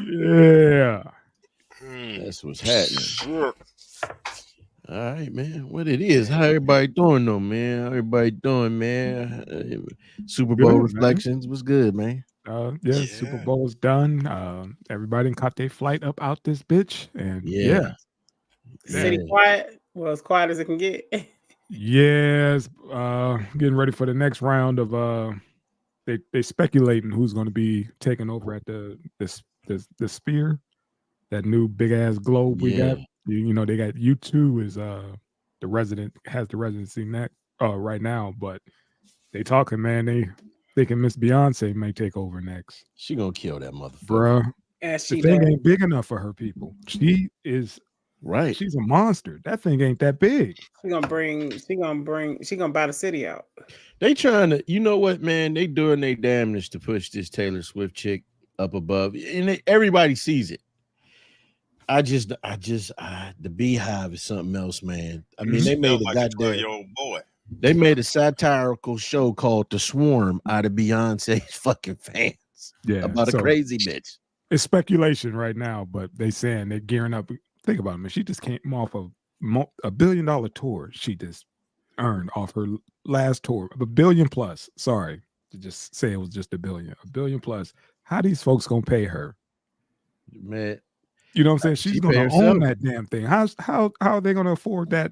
Yeah. That's what's happening. All right, man. What it is? How everybody doing though, man? How everybody doing, man? Super Bowl Good, man. reflections was good, man. Yeah, Super Bowl's done. Everybody caught their flight up out this bitch, and Yeah. City quiet. Well, as quiet as it can get. yes, getting ready for the next round of they speculating who's going to be taking over at the Sphere, that new big ass globe we got. You know, they got U2 is the residency next right now, but they talking, man. They can Miss Beyonce may take over next. She gonna kill that motherfucker, bruh. As The she thing does. ain't big enough for her people. She is right? She's a monster. That thing ain't that big. She gonna buy the city out. They trying to, you know what, man? They doing their damnedest to push this Taylor Swift chick up above, and everybody sees it. The Beehive is something else, man. I mean, they made a goddamn old boy. They made a satirical show called The Swarm out of Beyonce's fucking fans. Yeah, about a crazy bitch. It's speculation right now, but they saying they're gearing up. Think about it, man. She just came off of a $1 billion tour. She just earned off her last tour, $1 billion plus. Sorry to just say it was just $1 billion plus. How these folks gonna pay her, man? You know what I'm saying? She's gonna own that damn thing. How are they gonna afford that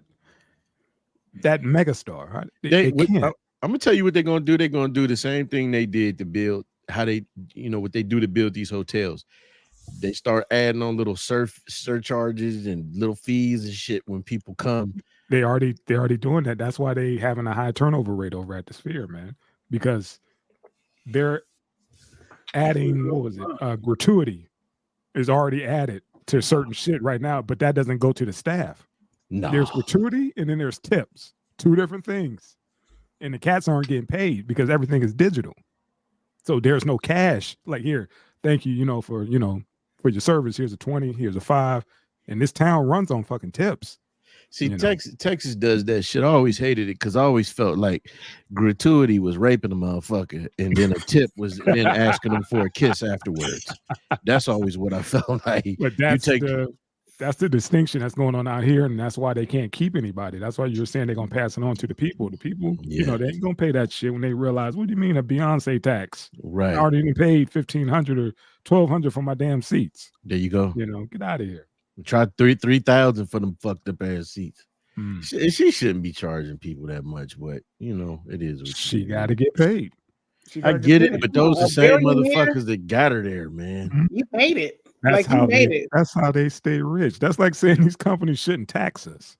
megastar? They can't. I'm gonna tell you what they're gonna do. They're gonna do the same thing they did to build what they do to build these hotels. They start adding on little surcharges and little fees and shit when people come. They already doing that. That's why they having a high turnover rate over at the Sphere, man. Because they're adding gratuity is already added to certain shit right now, but that doesn't go to the staff. No. There's gratuity and then there's tips. Two different things. And the cats aren't getting paid because everything is digital. So there's no cash. Like, here, thank you, for your service. Here's a 20, here's a 5. And this town runs on fucking tips. See, Texas does that shit. I always hated it because I always felt like gratuity was raping a motherfucker, and then a tip was then asking them for a kiss afterwards. That's always what I felt like. But that's the distinction that's going on out here, and that's why they can't keep anybody. That's why you're saying they're gonna pass it on to the people. The people, they ain't gonna pay that shit when they realize, what do you mean a Beyonce tax? Right. I already even paid $1,500 or $1,200 for my damn seats. There you go. Get out of here. Try 3,000 for them fucked up ass seats. She shouldn't be charging people that much, but it is what she got to get paid. I get it, but those are the same motherfuckers that got her there, man. You paid it. That's how they stay rich. That's like saying these companies shouldn't tax us.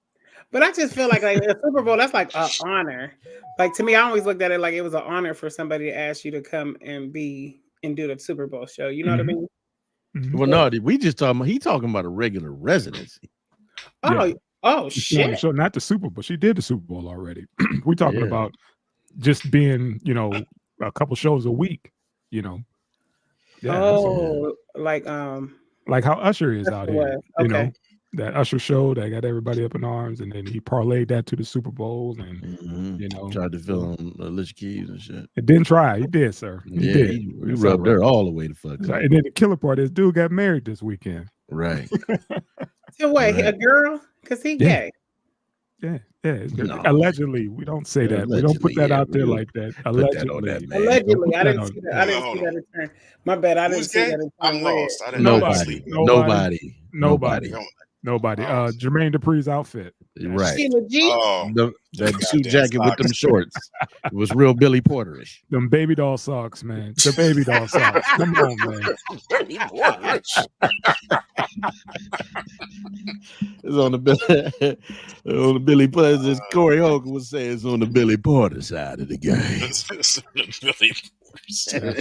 But I just feel like the Super Bowl, that's like an honor. Like, to me, I always looked at it like it was an honor for somebody to ask you to come and do the Super Bowl show. You know what I mean? Well, no, we just talking about a regular residency. Oh shit! So not the Super Bowl. She did the Super Bowl already. We're talking about just being, a couple shows a week. Yeah, like how Usher is out here. Okay. That Usher show that got everybody up in arms, and then he parlayed that to the Super Bowls, and tried to fill on Alicia Keys and shit. It didn't try. He did, sir. He did. He rubbed her all the way to fuck. And then the killer part is, dude got married this weekend. Right. So wait, a girl? Because he gay. Yeah. No. Allegedly, we don't say that. We don't put that out there like that. Allegedly. I didn't see that. I didn't see that in turn. My bad. I didn't see that in turn. I'm lost. I didn't Nobody. Jermaine Dupri's outfit. Right. Oh, that suit jacket with them shorts. It was real Billy Porterish. Them baby doll socks, man. The baby doll socks. Come on, man. It's on the Billy Porter. As Corey Hogan would say, it's on the Billy Porter side of the game. That's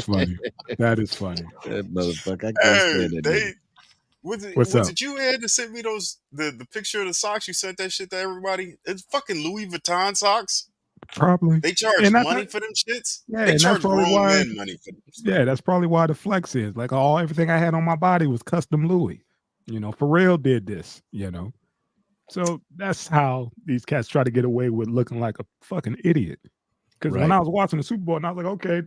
funny. That is funny. That motherfucker. I can't stand that. Was it you had to send me the picture of the socks? You sent that shit to everybody. It's fucking Louis Vuitton socks. Probably they charge money for them shits. Yeah, they charge grown men money for them. Yeah, that's probably why the flex is like everything I had on my body was custom Louis. Pharrell did this. So that's how these cats try to get away with looking like a fucking idiot. Because when I was watching the Super Bowl, and I was like, okay,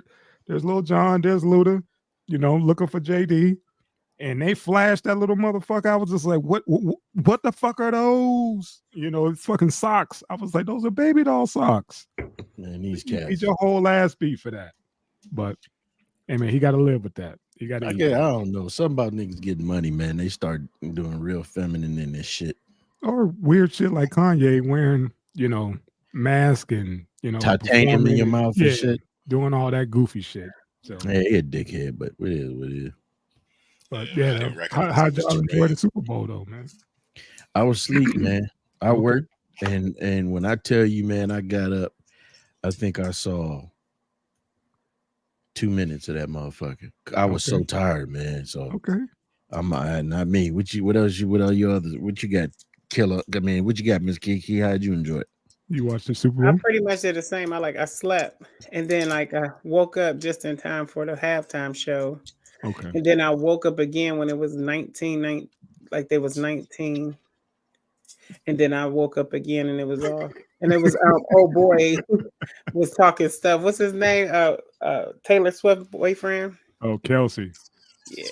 there's Lil Jon, there's Luda, looking for JD. and they flashed that little motherfucker. I was just like, what the fuck are those? You know, it's fucking socks. I was like, those are baby doll socks. Man, these You cats. need your whole ass beat for that. But hey man, he got to live with that. He got to. I don't know. Something about niggas getting money, man. They start doing real feminine in this shit. Or weird shit like Kanye wearing, you know, mask and, you know, titanium in your mouth and shit. Doing all that goofy shit. So hey, he a dickhead, but it is what it is. But yeah, how'd y'all enjoy the Super Bowl though, man? I was asleep, man. I worked, and when I tell you, man, I got up. I think I saw 2 minutes of that motherfucker. I was so tired, man. So I'm not me. What else you got? Killer. I mean, what you got, Miss Kiki? How'd you enjoy it? You watched the Super Bowl? I pretty much did the same. I slept, and then I woke up just in time for the halftime show. Okay. And then I woke up again when it was 19, like there was 19. And then I woke up again and it was off. And it was old boy was talking stuff. What's his name? Taylor Swift boyfriend. Oh, Kelsey. Yeah.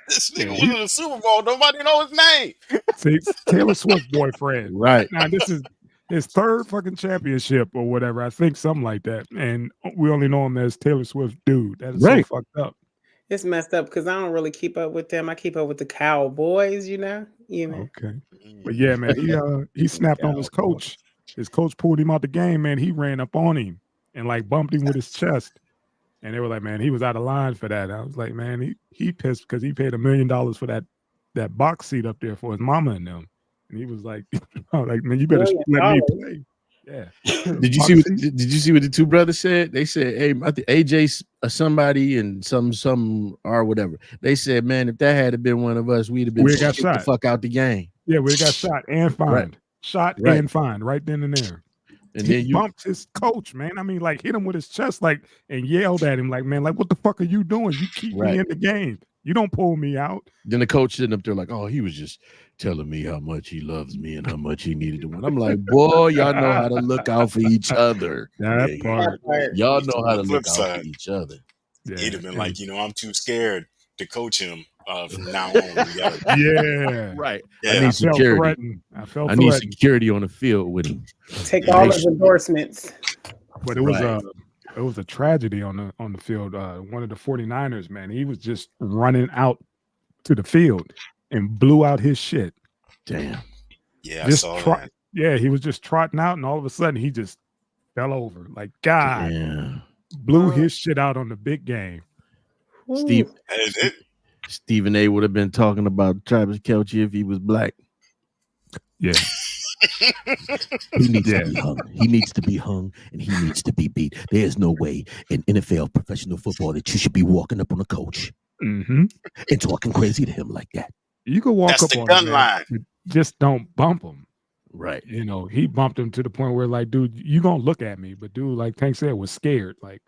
This nigga was in the Super Bowl. Nobody know his name. See, Taylor Swift boyfriend. Right. Now this is his third fucking championship or whatever. I think something like that. And we only know him as Taylor Swift dude. That is so fucked up. It's messed up because I don't really keep up with them. I keep up with the Cowboys, you know. Okay. But yeah, man, he snapped on his coach. His coach pulled him out the game, man. He ran up on him and like bumped him with his chest. And they were like, man, he was out of line for that. I was like, man, he pissed because he paid $1 million for that box seat up there for his mama and them. And he was like, man, you better let me play. Yeah. Did you see what the two brothers said? They said, hey, I think AJ somebody and some or whatever. They said, man, if that had been one of us, we'd have been got shot the fuck out the game. Yeah, we got shot and fined. Right. Shot and fined right then and there. And he then you bumped his coach, man. I mean, like hit him with his chest, like, and yelled at him, like, man, like, what the fuck are you doing? You keep me in the game. You don't pull me out. Then the coach sitting up there like, oh, he was just telling me how much he loves me and how much he needed to win. I'm like, boy, y'all know how to look out for each other. That part. Y'all know how to look out for each other. Yeah. He'd have been like, I'm too scared to coach him from now on. Yeah. Right. Yeah. I need security. I need security on the field with him. Take all his endorsements. But it was a tragedy on the field. One of the 49ers, man, he was just running out to the field and blew out his shit. Damn. Yeah, I saw that. Yeah, he was just trotting out, and all of a sudden he just fell over. Like, God, blew his shit out on the big game. Stephen A would have been talking about Travis Kelce if he was black. Yeah. He needs to be hung. He needs to be hung, and he needs to be beat. There's no way in NFL professional football that you should be walking up on a coach and talking crazy to him like that. You can walk up on him, line. Just don't bump him. Right. You know, he bumped him to the point where, like, dude, you gonna look at me, but dude, like Tank said, was scared. Like,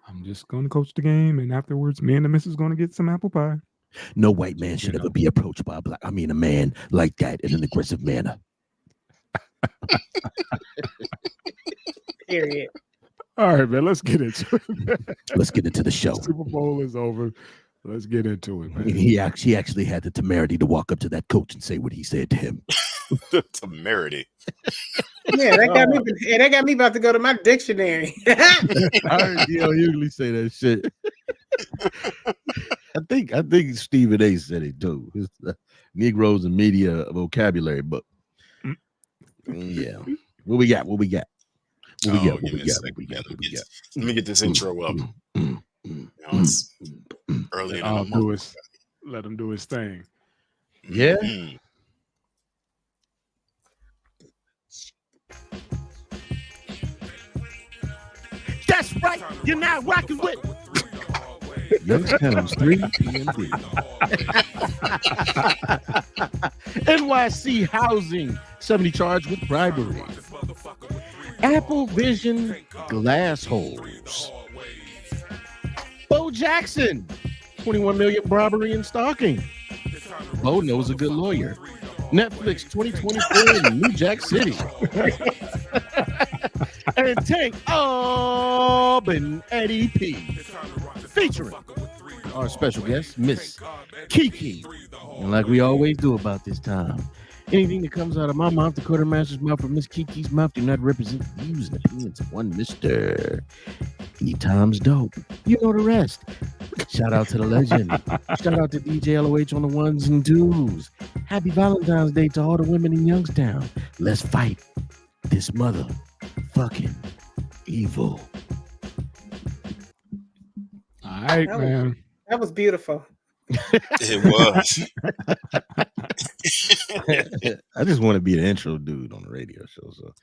I'm just gonna coach the game, and afterwards, me and the missus gonna get some apple pie. No white man should ever be approached by a man like that in an aggressive manner. Period. All right, man. Let's get into it. Let's get into the show. Super Bowl is over. Let's get into it, man. He actually had the temerity to walk up to that coach and say what he said to him. The temerity. Yeah, that got me about to go to my dictionary. I usually say that shit. I think Stephen A said it too. It's Negroes and Media vocabulary book. Yeah. What we got? What we got? What we got? Let me get this intro up. It's early in the month. Let him do his thing. Yeah. That's right. You're not rocking with Youngstown's 3 PMD. NYC housing, 70 charged with bribery. Apple Vision Glassholes. Bo Jackson, 21 million bribery and stalking. Bo knows a good lawyer. Netflix 2024 in New Jack City. And Tank Auburn Eddie P. Featuring our special guest, Miss Kiki. And like we always do about this time, anything that comes out of my mouth, the quartermaster's mouth, or Miss Kiki's mouth do not represent the views and opinions of one Mr. E-Times Dope. You know the rest. Shout out to the legend. Shout out to DJ LOH on the ones and twos. Happy Valentine's Day to all the women in Youngstown. Let's fight this motherfucking evil. All right, man. That was beautiful. It was. I just want to be the intro dude on the radio show. So,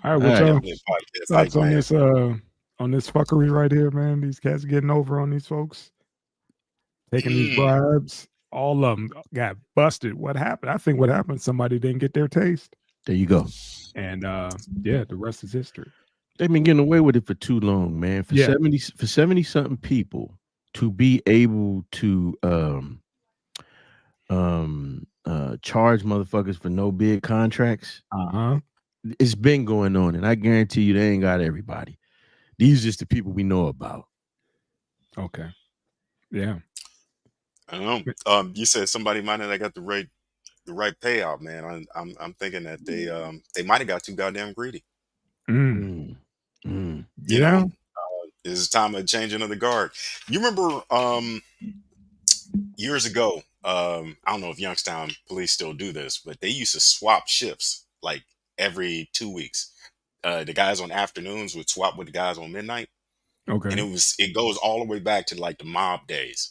All right, what y'all It's thoughts like, on this fuckery right here, man? These cats getting over on these folks, taking these bribes. All of them got busted. What happened? I think what happened, somebody didn't get their taste. there you go. And yeah, the rest is history. They've been getting away with it for too long, man. For 70 something people to be able to charge motherfuckers for no bid contracts. It's been going on, and I guarantee you they ain't got everybody. These are just the people we know about. Okay. Yeah. I don't know. You said somebody might not have got the right payout, man. I'm thinking that they might have got too goddamn greedy. You know, it's time of changing of the guard. You remember years ago, I don't know if Youngstown police still do this, but they used to swap shifts like every 2 weeks. The guys on afternoons would swap with the guys on midnight. Okay. And it goes all the way back to like the mob days.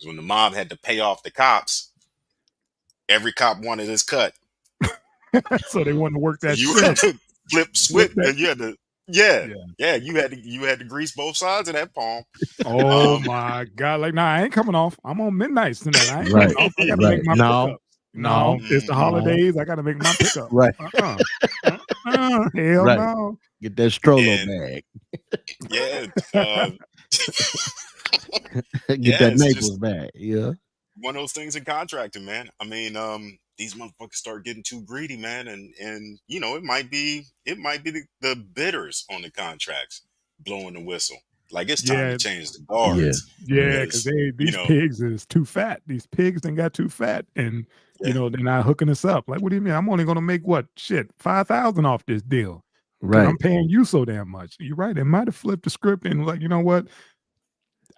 When the mob had to pay off the cops, every cop wanted his cut. So they wanted to work that You had to flip switch, and you had to you had to grease both sides of that palm. Oh my God. Like, nah, I ain't coming off. I'm on midnights tonight. I ain't Right. coming off. I gotta make my pickup. No, it's the no. holidays. I gotta make my pickup. Right. Hell Right. no. Get that Strollo bag. Yeah. Get that Naples bag. Yeah. One of those things in contracting, man. I mean, these motherfuckers start getting too greedy, man, and you know, it might be the bidders on the contracts blowing the whistle. Like it's time to change the guards. Yeah, because these pigs is too fat. These pigs done got too fat, and you know they're not hooking us up. Like, what do you mean? I'm only gonna make what $5,000 off this deal. Right. I'm paying you so damn much. You're right. They might have flipped the script and like, you know what?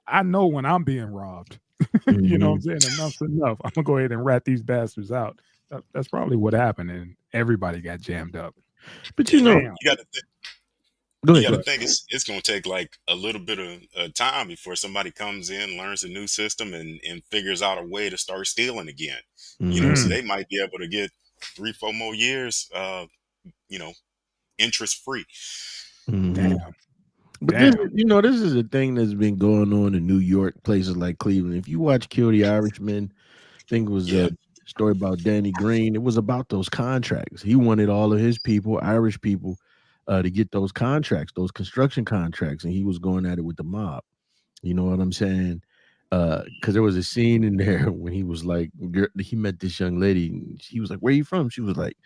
I know when I'm being robbed. You know what I'm saying? Enough's enough. I'm gonna go ahead and rat these bastards out. That's probably what happened, and everybody got jammed up. But you know, you got to think it's going to take like a little bit of time before somebody comes in, learns a new system, and figures out a way to start stealing again. You know, so they might be able to get 3-4 more years, you know, interest free. Damn. But this, you know, this is a thing that's been going on in New York, places like Cleveland. If you watch Kill the Irishman, I think it was a story about Danny Green. It was about those contracts. He wanted all of his people, Irish people, to get those contracts, those construction contracts, and he was going at it with the mob. You know what I'm saying? Because there was a scene in there when he was like, he met this young lady. And he was like, "Where are you from?" She was like,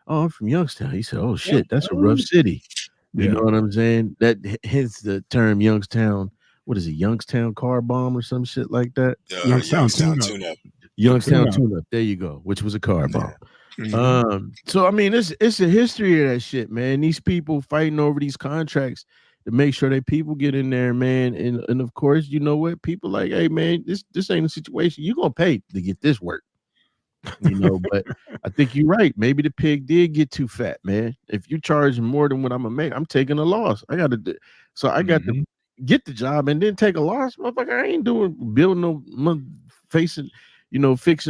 "Oh, I'm from Youngstown." He said, "Oh shit, that's a rough city." You know what I'm saying? That hence the term Youngstown. What is it? Youngstown car bomb or some shit like that? Youngstown tune-up. Youngstown tune-up. There you go. Which was a car bomb. So I mean, it's a history of that shit, man. These people fighting over these contracts to make sure that people get in there, man. And of course, you know what? People like, hey, man, this ain't a situation. You're gonna pay to get this work. You know, but I think you're right. Maybe the pig did get too fat, man. If you're charging more than what I'm gonna make, I'm taking a loss. I got to get the job and then take a loss, motherfucker. I ain't building no fixing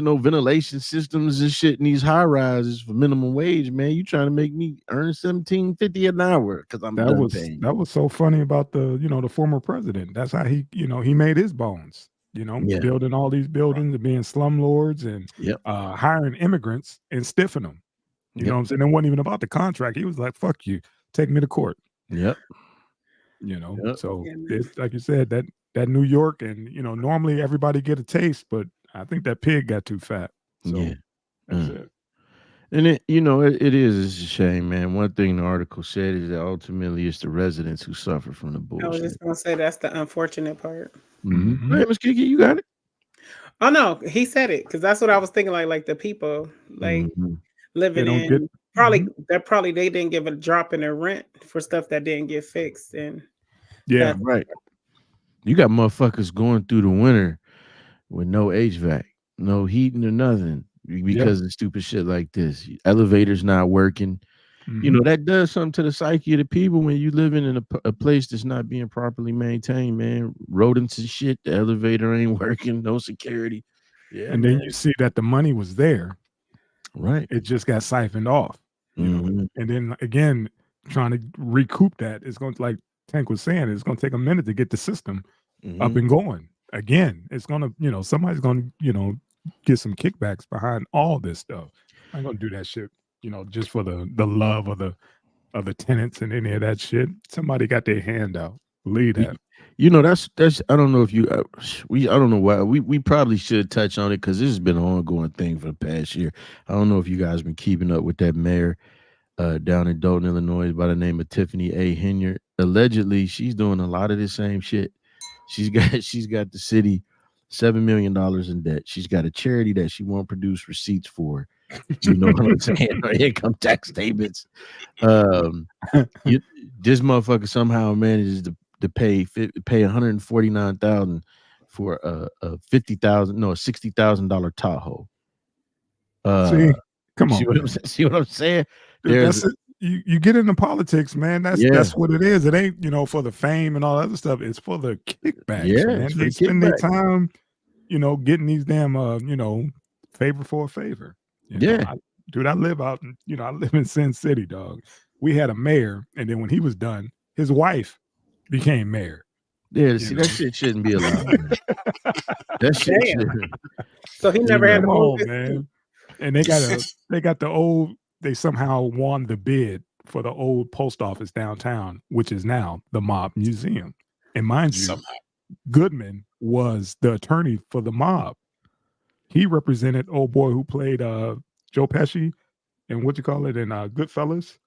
no ventilation systems and shit in these high rises for minimum wage, man. You trying to make me earn $17.50 an hour because that was so funny about the former president. That's how he made his bones. Building all these buildings and being slumlords and hiring immigrants and stiffing them. You know what I'm saying? It wasn't even about the contract. He was like, "Fuck you, take me to court." Yep. So it's like you said, that New York, and normally everybody get a taste, but I think that pig got too fat. So that's it. And it's a shame, man. One thing the article said is that ultimately it's the residents who suffer from the bullshit. I was just gonna say that's the unfortunate part. Mm-hmm. Hey, Miss Kiki, you got it. Oh no, he said it because that's what I was thinking. Like the people living don't in get- probably they didn't give a drop in their rent for stuff that didn't get fixed, and Yeah, Right. You got motherfuckers going through the winter with no HVAC, no heating or nothing because of stupid shit like this. Elevators not working. You know, that does something to the psyche of the people when you living in a place that's not being properly maintained, man. Rodents and shit. The elevator ain't working. No security. Yeah, and man. then you see that the money was there. Right. It just got siphoned off. You know, and then again, trying to recoup that, it's going to, like Tank was saying, it's going to take a minute to get the system up and going. Again, it's going to, you know, somebody's going to, you know, get some kickbacks behind all this stuff. I'm going to do that shit, you know, just for the love of the tenants and any of that shit. Somebody got their hand out. Believe that. You know, that's I don't know if you I don't know why we probably should touch on it because this has been an ongoing thing for the past year. I don't know if you guys been keeping up with that mayor down in Dayton, Illinois, by the name of Tiffany A. Henyard. Allegedly, she's doing a lot of the same shit. She's got the city $7 million in debt. She's got a charity that she won't produce receipts for. You know what I'm saying? Her income tax statements. This motherfucker somehow manages to pay $149,000 for a $60,000 Tahoe. See, come on. See what I'm saying? That's it. You get into politics, man. That's what it is. It ain't, you know, for the fame and all that other stuff. It's for the kickbacks. Yeah, man. They spend their time, you know, getting these damn you know, favor for a favor. You know, I live out, you know, I live in Sin City, dog. We had a mayor, and then when he was done, his wife became mayor. Yeah, see, that shit shouldn't be allowed. Man. That shit shouldn't. So he never had to man. And they they somehow won the bid for the old post office downtown, which is now the Mob Museum. And mind you, Goodman was the attorney for the mob. He represented old boy who played Joe Pesci and in Goodfellas.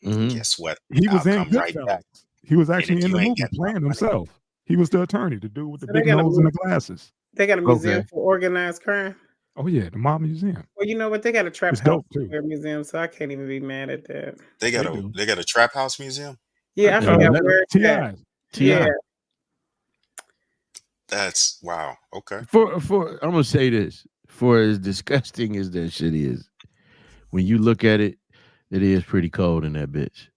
Guess what? He was in Goodfellas. He was actually in the movie playing himself. He was the attorney, the dude with the big nose and the glasses. They got a museum for organized crime. Oh yeah, the Mob Museum. Well, you know what? They got a trap house museum, so I can't even be mad at that. They got a trap house museum. Yeah, I forgot where it's at. Yeah. That's wow. Okay. For I'm gonna say this. For as disgusting as that shit is, when you look at it, it is pretty cold in that bitch.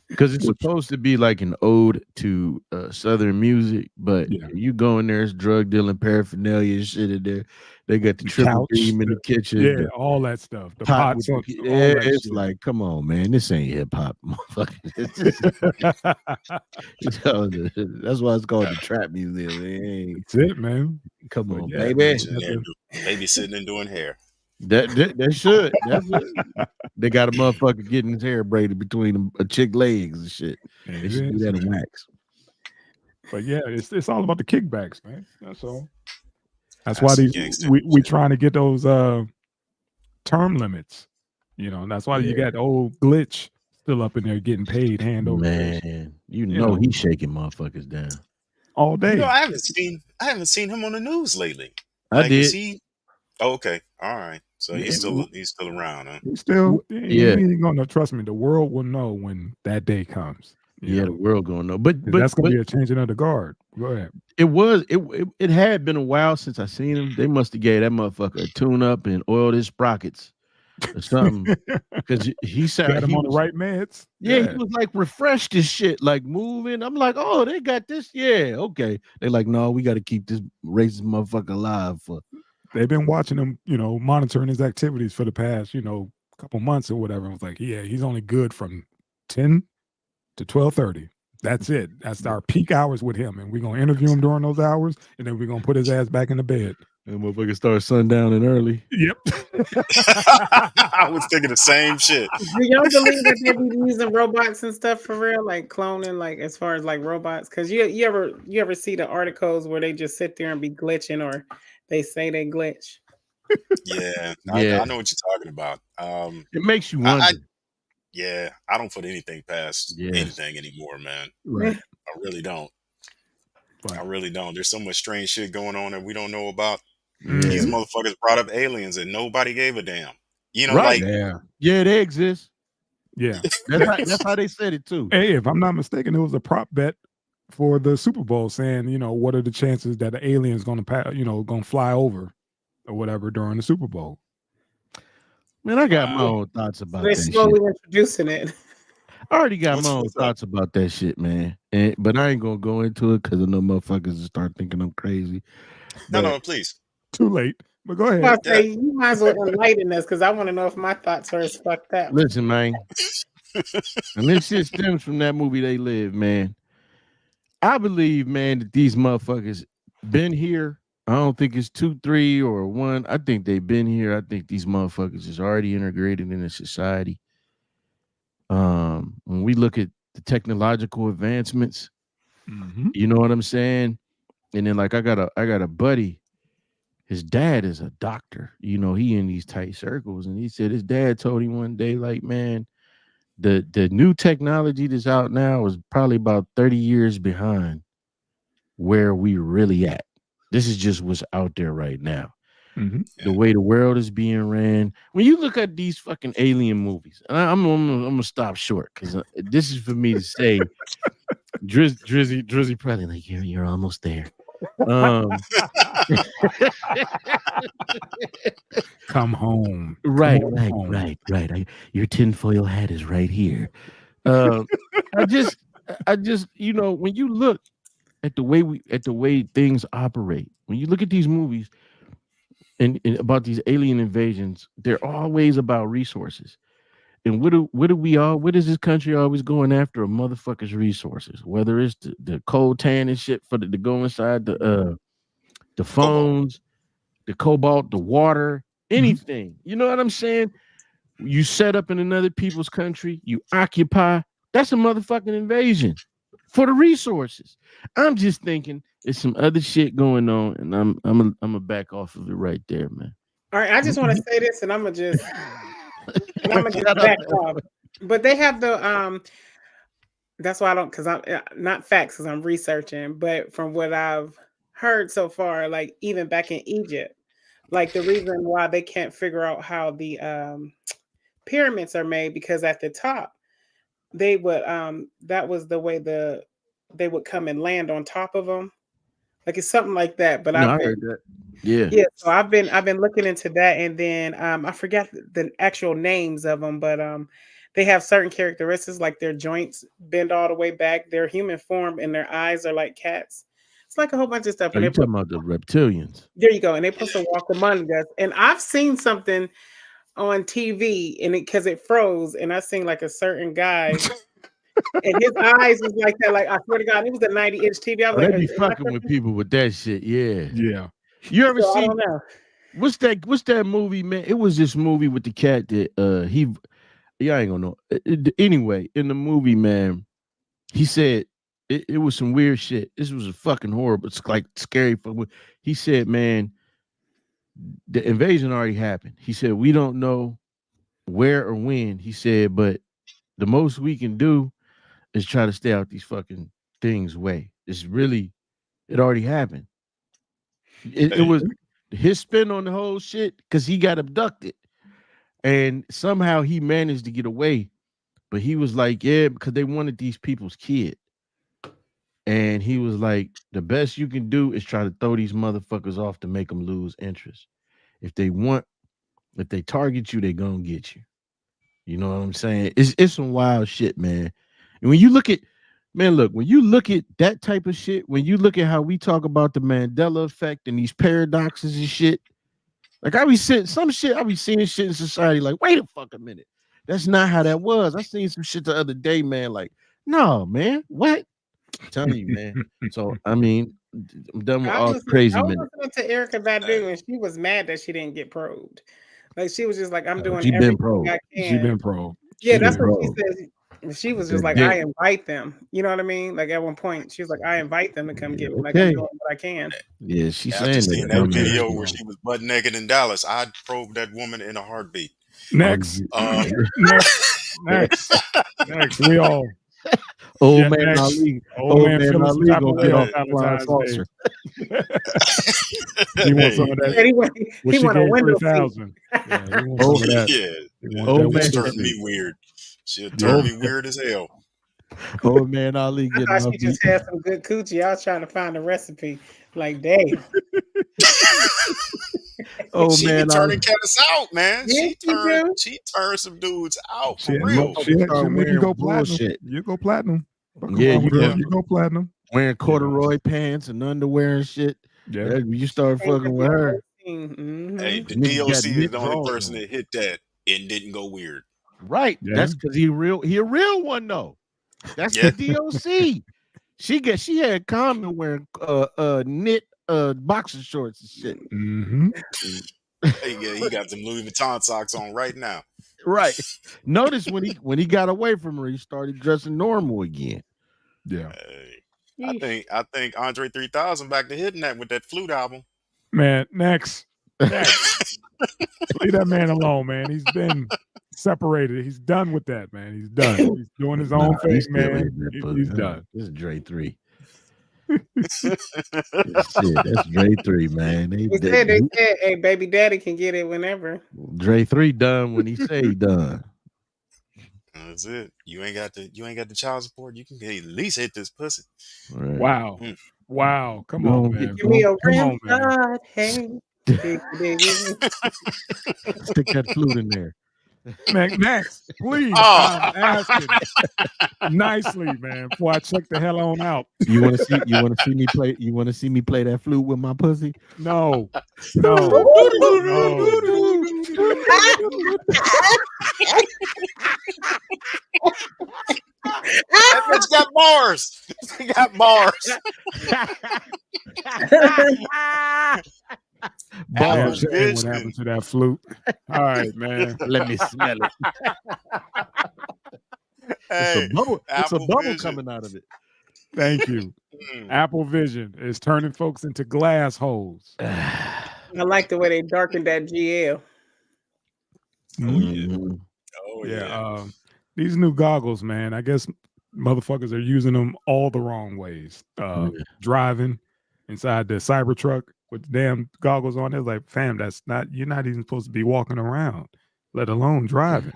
Because it's supposed to be like an ode to Southern music, but you go in there, it's drug dealing paraphernalia and shit in there. They got the triple beam in the kitchen, all that stuff. The pot pots, it's shit. Like, come on, man, this ain't hip hop, motherfucker. That's why it's called the Trap Museum. That's it, man. Come on, baby. Baby sitting and doing hair. That should. That's it. They got a motherfucker getting his hair braided between a chick legs and shit. They should do that in wax. But yeah, it's all about the kickbacks, man. That's all. That's why we trying to get those term limits. You know, and that's why you got old Glitch still up in there getting paid hand over fist. Man, you know he's shaking motherfuckers down all day. You know, I haven't seen him on the news lately. I did. Oh, okay. All right. So he's still around, huh? He's still ain't gonna trust me. The world will know when that day comes. The world gonna know. But that's gonna be a changing of the guard. Go ahead. It had been a while since I seen him. They must have gave that motherfucker a tune up and oiled his sprockets or something. Because he got him on the right meds. Yeah, he was like refreshed as shit, like moving. I'm like, oh, they got this. Yeah, okay. They like, no, we got to keep this racist motherfucker alive for. They've been watching him, you know, monitoring his activities for the past, you know, couple months or whatever. I was like, yeah, he's only good from 10 to 12:30. That's it. That's our peak hours with him. And we're going to interview him during those hours. And then we're going to put his ass back in the bed. And motherfucker start sundown and early. Yep. I was thinking the same shit. Do y'all believe that they be using robots and stuff for real? Like cloning, like as far as like robots? Because you ever see the articles where they just sit there and be glitching or they say they glitch? Yeah. I know what you're talking about. It makes you wonder. I don't put anything past anything anymore, man. Right. I really don't. But I really don't. There's so much strange shit going on that we don't know about. Yeah. These motherfuckers brought up aliens and nobody gave a damn. You know, Right. like Yeah, they exist. yeah. That's how they said it too. Hey, if I'm not mistaken, it was a prop bet for the Super Bowl saying, what are the chances that an alien's going to going to fly over or whatever during the Super Bowl? Man, I got my own thoughts about They're that slowly shit. introducing it. I already got What's- my own what's up? thoughts about that shit, man. But I ain't gonna go into it because I know motherfuckers will start thinking I'm crazy. No, But no, please. Too late. But go ahead. I'll say you might as well enlighten us because I want to know if my thoughts are as fucked up. listen, man. And this shit stems from that movie They Live, man. I believe, man, that these motherfuckers been here. I don't think it's 2, 3, or 1. I think they've been here. I think these motherfuckers is already integrated in the society. When we look at the technological advancements, you know what I'm saying? And then like I got a buddy, his dad is a doctor. He in these tight circles, and he said his dad told him one day, like, man, the new technology that's out now is probably about 30 years behind where we really at. This is just what's out there right now. The way the world is being ran. When you look at these fucking alien movies, and I'm gonna stop short because this is for me to say. Drizzy probably like you're almost there. Come home. Right. Your tinfoil hat is right here. I just when you look at the way things operate, when you look at these movies and about these alien invasions, they're always about resources. And what is this country always going after? A motherfucker's resources, whether it's the coal tan and shit to go inside the phones, the cobalt, the water, anything. You know what I'm saying? You set up in another people's country, you occupy. That's a motherfucking invasion for the resources. I'm just thinking there's some other shit going on, and I'm a back off of it right there, man. All right, I just want to say this, and I'm gonna just back off. But they have the that's why I don't, because I'm not facts, because I'm researching, but from what I've heard so far, like even back in Egypt, like the reason why they can't figure out how the pyramids are made, because at the top they would that was the way they would come and land on top of them, like it's something like that. But I heard that. Yeah. So I've been looking into that, and then I forgot the actual names of them, but they have certain characteristics, like their joints bend all the way back, their human form, and their eyes are like cats. It's like a whole bunch of stuff. Are you talking about the reptilians? There you go. And they're supposed to walk among us. And I've seen something on TV, and because it froze, and I seen like a certain guy, and his eyes was like that. Like I swear to God, it was a 90-inch TV. I was They be fucking with people with that shit. Yeah. Yeah. You ever I see? don't know. What's that movie, man? It was this movie with the cat that I ain't gonna know. Anyway, in the movie, man, he said it was some weird shit. This was a fucking horrible. It's like scary. He said, man, the invasion already happened. He said, we don't know where or when. He said, but the most we can do is try to stay out these fucking things' way. It already happened. It was his spin on the whole shit because he got abducted. And somehow he managed to get away. But he was like, yeah, because they wanted these people's kid. And he was like, the best you can do is try to throw these motherfuckers off to make them lose interest. If they target you, they gonna get you. You know what I'm saying? It's some wild shit, man. And when you look at, when you look at that type of shit, when you look at how we talk about the Mandela effect and these paradoxes and shit, like I be seeing shit in society like, wait a fucking minute. That's not how that was. I seen some shit the other day, man. Like, no, man, what? I'm telling you, man. So, I mean, I'm done with all the crazy minutes. I was listening to Erica Badu, and she was mad that she didn't get probed. Like, she was just like, I'm doing everything I can. She been probed. Yeah, that's what she said. She was just like, I invite them. You know what I mean? Like at one point, she was like, I invite them to come get me. Like I'm doing what I can. Yeah, she's After saying that video where she was butt naked in Dallas, I'd probe that woman in a heartbeat. Next. Next. We all. Old Yeah, man next. Ali. Old Old man man feeling some Ali type of gonna way get on off the flying Valentine's Day. saucer. He wants some of He that. said he What want she a gave window seat. 3,000. Yeah, he wants some Oh, of that. Yeah. He wants Old that man. window Turn me seat. weird. She'll Yeah. turn me weird as hell. Old man Ali I getting thought off. she just had some good coochie. I was trying to find a recipe. Like, damn. Old She be man turning Ali. cats out, man. Yes, you do. She turned some dudes out She, for real. she'll Start make you wearing go platinum. bullshit. You go platinum. Fuck Yeah, around with you her, go- you go platinum. Wearing corduroy pants and underwear and shit. Yeah. That- you start Ain't fucking the with her. Mm-hmm. Hey, the Nigga got DOC is knit the only drawers person on. that hit that and didn't go weird. Right. Yeah. That's because he a real one though. That's Yeah. the DOC. She had Common wearing knit boxer shorts and shit. Mm-hmm. Hey, yeah, he got them Louis Vuitton socks on right now. Right. Notice when he got away from her, he started dressing normal again. Yeah. Hey, I think Andre 3000 back to hitting that with that flute album. Man, next. Leave that man alone, man. He's been separated. He's done with that, man. He's done. He's doing his own thing, he's still man. in there, but, He's done. This is Dre 3. Shit, that's Dre 3, man. They said, hey, baby daddy can get it whenever. Dre 3 done when he say he done. That's it. You ain't got the child support. You can at least hit this pussy. Right. Wow. Mm. Wow. Come Go on, on, man. Give me a Come rim on, man. shot. Hey. Stick that flute in there. Next, please. Oh. I'm asking nicely, man, before I check the hell on out. You want to see me play? You want to see me play that flute with my pussy? No. That bitch got bars. He got bars. I Apple understand what Vision. happened to that flute. All right, man. Let me smell it. Hey, It's a Apple bubble Vision. coming out of it. Thank you. Apple Vision is turning folks into glass holes. I like the way they darkened that GL. Oh yeah. Mhm. Oh Yeah. yeah. These new goggles, man. I guess motherfuckers are using them all the wrong ways. Driving inside the Cybertruck with damn goggles on. It's like, fam, you're not even supposed to be walking around, let alone driving.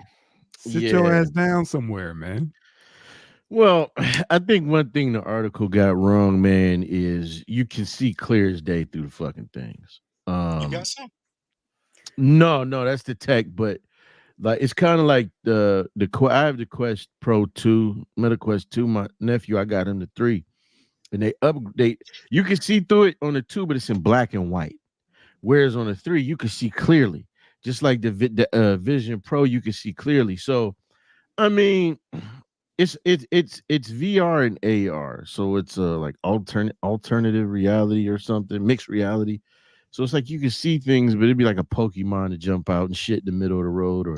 Sit your Yeah. ass down somewhere, man. Well, I think one thing the article got wrong, man, is you can see clear as day through the fucking things. You got some? No, that's the tech, but like it's kind of like I have the Quest Pro 2, Meta Quest 2. My nephew, I got him the 3, and they update. You can see through it on the 2, but it's in black and white. Whereas on the 3, you can see clearly, just like the Vision Pro, you can see clearly. So, I mean, it's VR and AR, so it's like alternative reality or something, mixed reality. So it's like you can see things, but it'd be like a Pokemon to jump out and shit in the middle of the road, or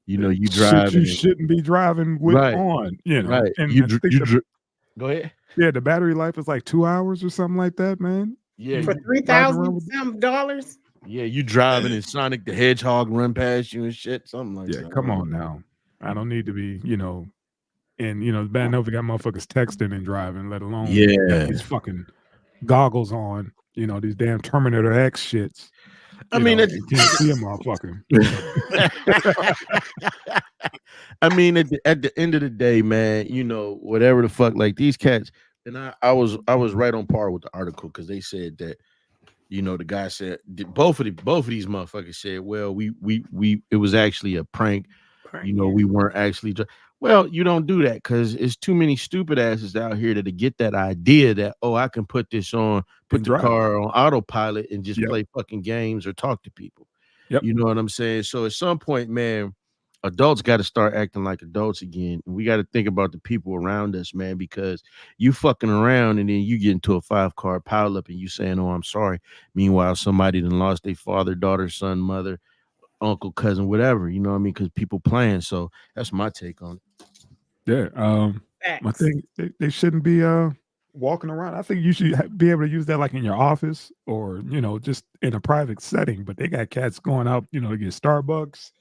you drive. You shouldn't be driving with Right. on. Right. And You I think go ahead. yeah, the battery life is like 2 hours or something like that, man. Yeah. For $3,000. Yeah, you driving and Sonic the Hedgehog run past you and shit, something like Yeah, that. come on now. I don't need to be, and it's bad enough we got motherfuckers texting and driving, let alone these fucking goggles on, these damn Terminator X shits. I mean, you can't see a motherfucker. I mean, at the end of the day, man, whatever the fuck, like these cats, and I was right on par with the article because they said that, the guy said both of these motherfuckers said, well, we it was actually a prank. We weren't actually. Well, you don't do that because it's too many stupid asses out here that get that idea that, oh, I can put this on, put the car on autopilot and just play fucking games or talk to people. Yep. You know what I'm saying? So at some point, man, adults got to start acting like adults again. We got to think about the people around us, man, because you fucking around and then you get into a 5-car pileup and you saying, oh, I'm sorry. Meanwhile, somebody done lost their father, daughter, son, mother, uncle, cousin, whatever, you know what I mean? Because people playing. So that's my take on it. Yeah. I think they shouldn't be walking around. I think you should be able to use that like in your office or, just in a private setting. But they got cats going out, to get Starbucks,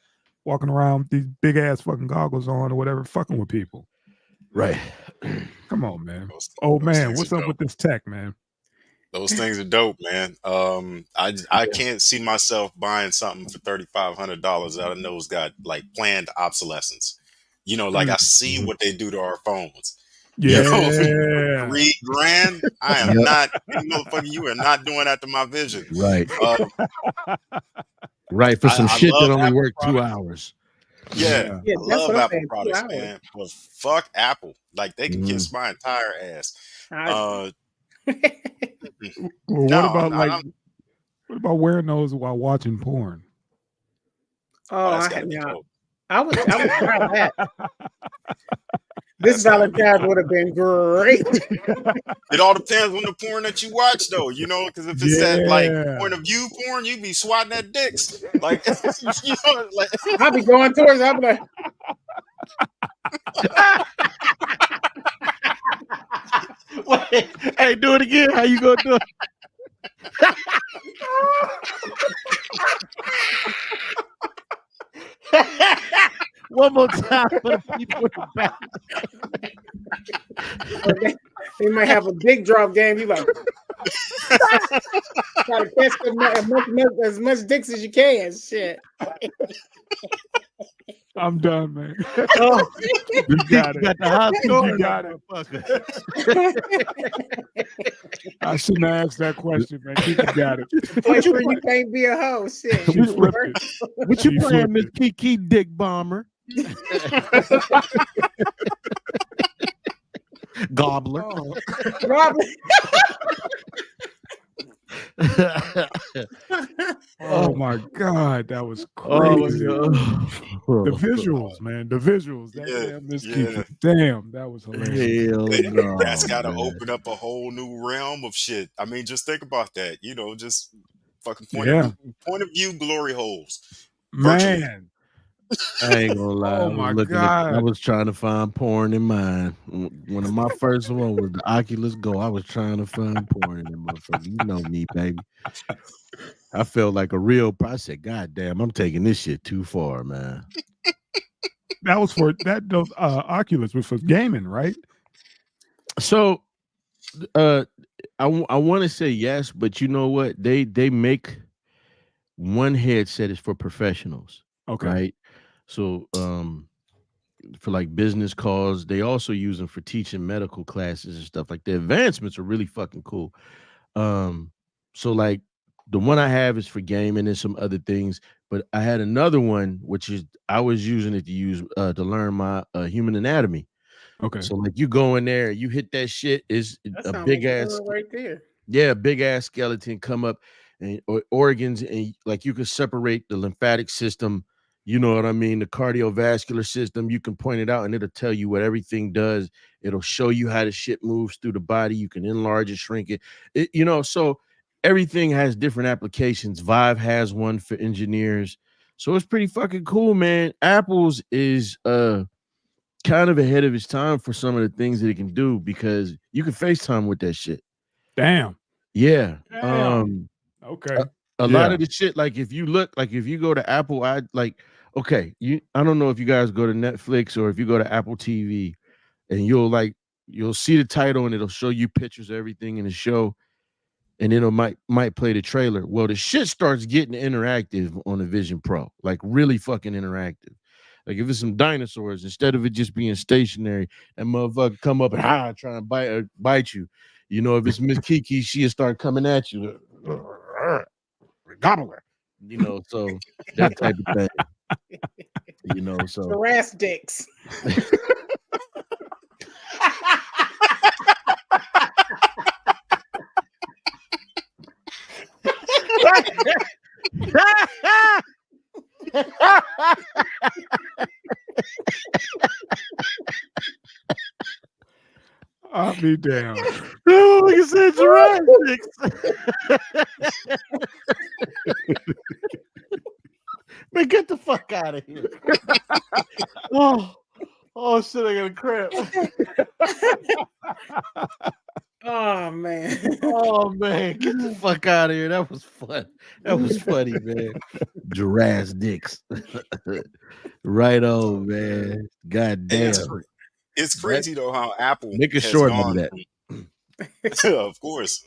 walking around with these big ass fucking goggles on or whatever, fucking with people. Right. Come on, man. Those Man, things what's are up dope. with this tech, man? Those things are dope, man. I can't see myself buying something for $3,500 that I know has got like planned obsolescence. Like I see what they do to our phones. Yeah. For $3,000, I am Yep. not, motherfucker. You are not doing that to my vision. Right. Right. For some I shit that love only Apple worked 2 products. hours. Yeah, Yeah, I that's love what I'm Apple saying. 2 products, hours. man. But fuck Apple. Like they can kiss my entire ass. I- Well, No, I'm not. what about wearing those while watching porn? oh, That's I gotta had be not. dope. I would try that. This That's gotta be Valentine's dope. would have been great. It all depends on the porn that you watch, though. Because if it's that like point Yeah. of view porn, you be swatting at dicks, like like I'll be going towards. I'll be like, Wait, hey, do it again. How you gonna do it? One more time for the people in the back. they might have a big drop game. You like try to catch as much dicks as you can. Shit. I'm done, man. Oh, You got it. Got the hot score. You got it. I shouldn't have asked that question, man. You got it. place where you can't be a hoe. Shit. She flipped it. What you She playing, flipped Miss it. Kiki Dick Bomber? Gobbler. Robert. Oh my God, that was Oh, crazy. The visuals, man. The visuals. That Yeah, damn Miss yeah. Kiki. Damn, that was hilarious. Hell no, that's got to man. open up a whole new realm of shit. I mean, just think about that. Just fucking point Yeah. of view glory holes. Virtually. Man. I ain't gonna lie. Oh I was my looking God. I was trying to find porn in mine. One of my first one was the Oculus Go. I was trying to find porn in that motherfucker. You know me, baby. I felt like a real. I said, "God damn, I'm taking this shit too far, man." That was for those Oculus was for gaming, right? So, I want to say yes, but you know what? They make one headset is for professionals, Okay. right? So, for like business calls, they also use them for teaching medical classes and stuff. Like the advancements are really fucking cool. So like the one I have is for gaming and some other things, but I had another one which is I was using it to learn my human anatomy. Okay. So like you go in there, you hit that shit, is That a sounds big like ass, right there. yeah, big ass skeleton come up and organs, and like you can separate the lymphatic system, you know what I mean, the cardiovascular system. You can point it out and it'll tell you what everything does. It'll show you how the shit moves through the body. You can enlarge it, shrink it, so everything has different applications. Vive has one for engineers. So it's pretty fucking cool, man. Apple's is kind of ahead of its time for some of the things that it can do, because you can FaceTime with that shit. Damn. Yeah. Damn. Okay. A lot of the shit, like if you go to Apple, I don't know if you guys go to Netflix or if you go to Apple TV, and you'll see the title and it'll show you pictures of everything in the show, and then it might play the trailer. Well, the shit starts getting interactive on the Vision Pro, like really fucking interactive. Like if it's some dinosaurs, instead of it just being stationary, that motherfucker come up and try and bite you. If it's Miss Kiki, she'll start coming at you. Gobbler. So that type of thing. So Harass dicks. I'll be damn. Oh, like I said, man, get the fuck out of here. Oh shit, I got a cramp. Oh man. Oh man, get the fuck out of here. That was fun. That was funny, man. Giraffes dicks. Right on, man. God damn. it's crazy though how Apple Make it has short gone of that. of course.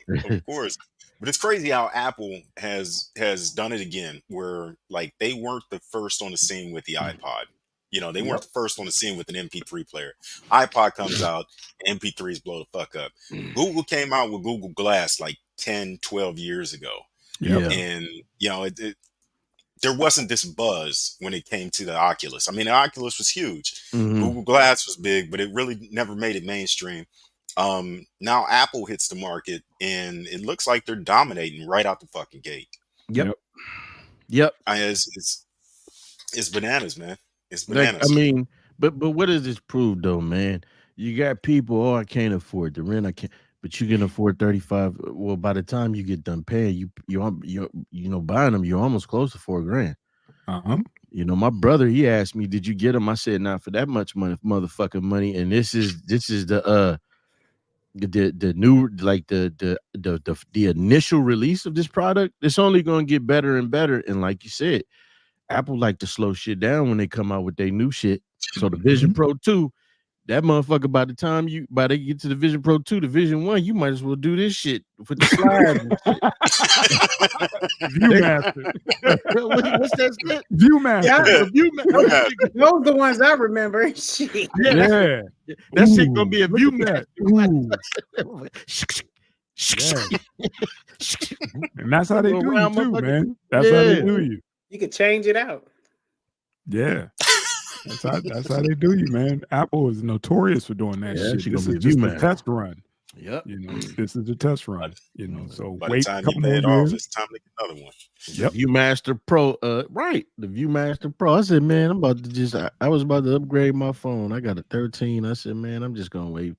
But it's crazy how Apple has done it again, where like they weren't the first on the scene with the iPod. They weren't the first on the scene with an MP3 player. iPod comes out, MP3s blow the fuck up. Google came out with Google Glass like 10, 12 years ago. Yeah. And there wasn't this buzz when it came to the Oculus. I mean, the Oculus was huge. Google Glass was big, but it really never made it mainstream. Now Apple hits the market, and it looks like they're dominating right out the fucking gate. Yep. It's bananas, man. It's bananas. Like, I mean, but what does this prove though, man? You got people, I can't afford the rent, I can't, but you can afford 35. Well, by the time you get done paying, you buying them, you're almost close to $4,000. My brother, he asked me, "Did you get them?" I said, "Not for that much money, motherfucking money." And this is the new, like the initial release of this product. It's only going to get better and better. And like you said, Apple like to slow shit down when they come out with their new shit. So the Vision Pro 2, that motherfucker, by the time they get to the Vision Pro 2, the Vision 1, you might as well do this shit with the slides and shit. Viewmaster. What's that shit? Viewmaster. Yeah. Viewmaster. Those are the ones I remember. Shit. Yeah. That shit gonna be a look at Viewmaster. that. And that's how they do you too, man. That's how they do you. You could change it out. Yeah. That's how they do you, man. Apple is notorious for doing that shit. This is just a test run. Yep. This is a test run. So by wait the time a couple you pay it more off, years. it's time to get another one. Yep. Viewmaster Pro, right? The Viewmaster Pro. I said, man, I'm about to I was about to upgrade my phone. I got a 13. I said, man, I'm just gonna wait.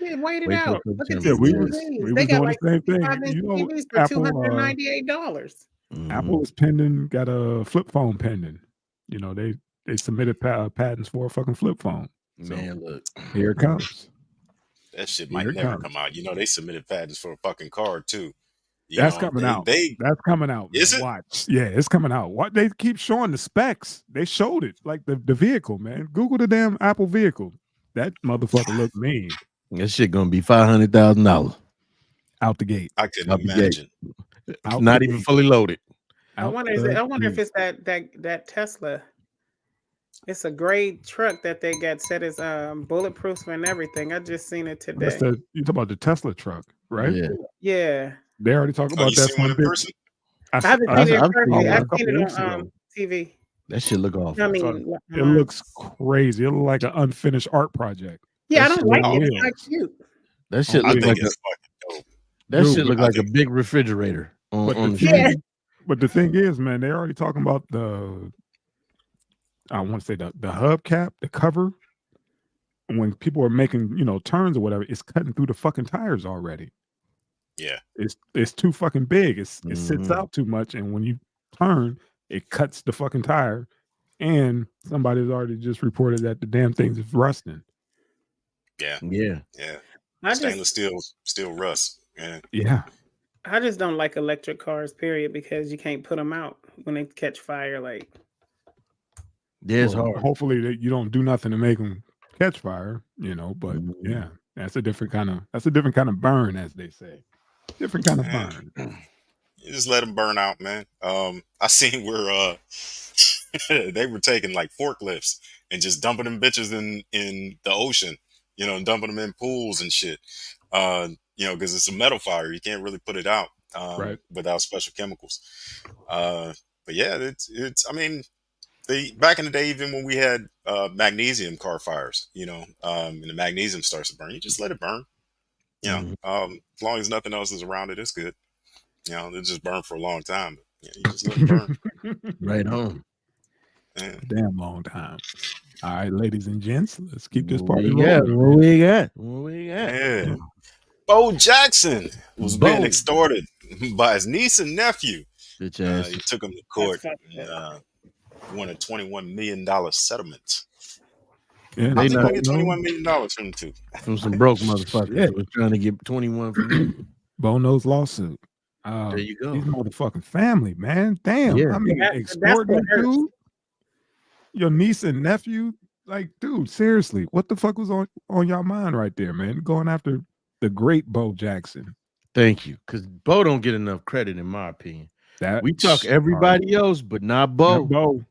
Yeah, wait it out. Look at Yeah, these we was TVs. doing got the like same thing. 55-inch TVs for Apple, $298. Apple is pending, got a flip phone pending. They submitted patents for a fucking flip phone. So, man, look, here it comes. That shit might never come out. They submitted patents for a fucking card too. That's coming out. That's coming out. Is it? Watch. Yeah, it's coming out. What they keep showing the specs. They showed it, like the vehicle, man. Google the damn Apple vehicle. That motherfucker look mean. That shit gonna be $500,000 out the gate. I couldn't imagine. Not even fully loaded. I wonder if it's that Tesla. It's a gray truck that they got set as bulletproof and everything. I just seen it today. You talk about the Tesla truck, right? Yeah. They already talked about that one in person. I haven't seen it in person. I've seen it on TV. That shit look awful. I mean, it looks crazy. It looks like an unfinished art project. Yeah, I don't like it. It's not cute. That shit look like shit look like a big refrigerator. But the thing is, man, they're already talking about I want to say the hubcap, the cover. When people are making turns or whatever, it's cutting through the fucking tires already. Yeah, it's too fucking big. It sits out too much, and when you turn, it cuts the fucking tire. And somebody's already just reported that the damn thing's rusting. Yeah. Stainless steel rust. Yeah. I just don't like electric cars, period, because you can't put them out when they catch fire. Like, it's hard. Hopefully that you don't do nothing to make them catch fire, But yeah, that's a different kind of burn, as they say. Different kind of burn. You just let them burn out, man. I seen where they were taking like forklifts and just dumping them bitches in the ocean, dumping them in pools and shit. Because it's a metal fire, you can't really put it out without special chemicals. But yeah, it's. I mean, back in the day, even when we had magnesium car fires, and the magnesium starts to burn, you just let it burn. As long as nothing else is around it, it's good. It'll just burn for a long time. But, you just let it burn. Right on. Yeah. Damn long time. All right, ladies and gents, let's keep this party rolling. What we got? Yeah. Bo Jackson was being extorted by his niece and nephew. He took him to court and won a $21 million settlement. Yeah, they not get $21 million from him too. From some broke motherfuckers. Yeah, was trying to get 21 from him. Bono's lawsuit. There you go. These motherfucking family, man. Damn. Yeah. I mean, extorting dude. Your niece and nephew. Like, dude, seriously, what the fuck was on y'all mind right there, man? Going after the great Bo Jackson. Thank you, because Bo don't get enough credit in my opinion. That We talk everybody else, but not Bo. Bo.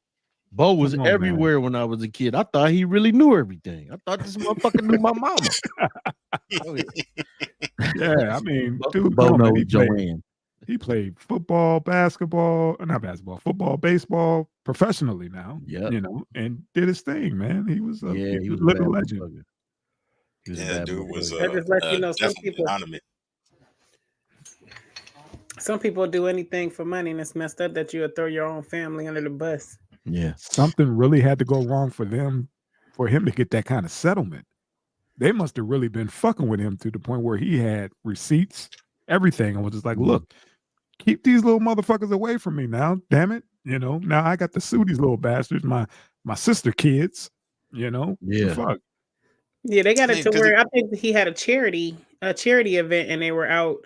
Bo was Come on, everywhere when I was a kid. I thought he really knew everything. I thought this motherfucker knew my mama. Yeah, I mean, dude, Bo come on, man. knows Joanne. He played football, not basketball, football, baseball professionally now. Yeah, you know, and did his thing, man. He was a a little bad legend. motherfucker. He was a Yeah, bad dude was motherfucker. That just let you know some definitely people. anonymous. Some people do anything for money, and it's messed up that you would throw your own family under the bus. Yeah, Something really had to go wrong for him to get that kind of settlement. They must have really been fucking with him to the point where he had receipts, everything, and was just like, look, keep these little motherfuckers away from me now, damn it. You know, now I got to sue these little bastards, my sister kids, you know. Yeah. Fuck. Yeah, they got it to 'Cause where I think he had a charity event, and they were out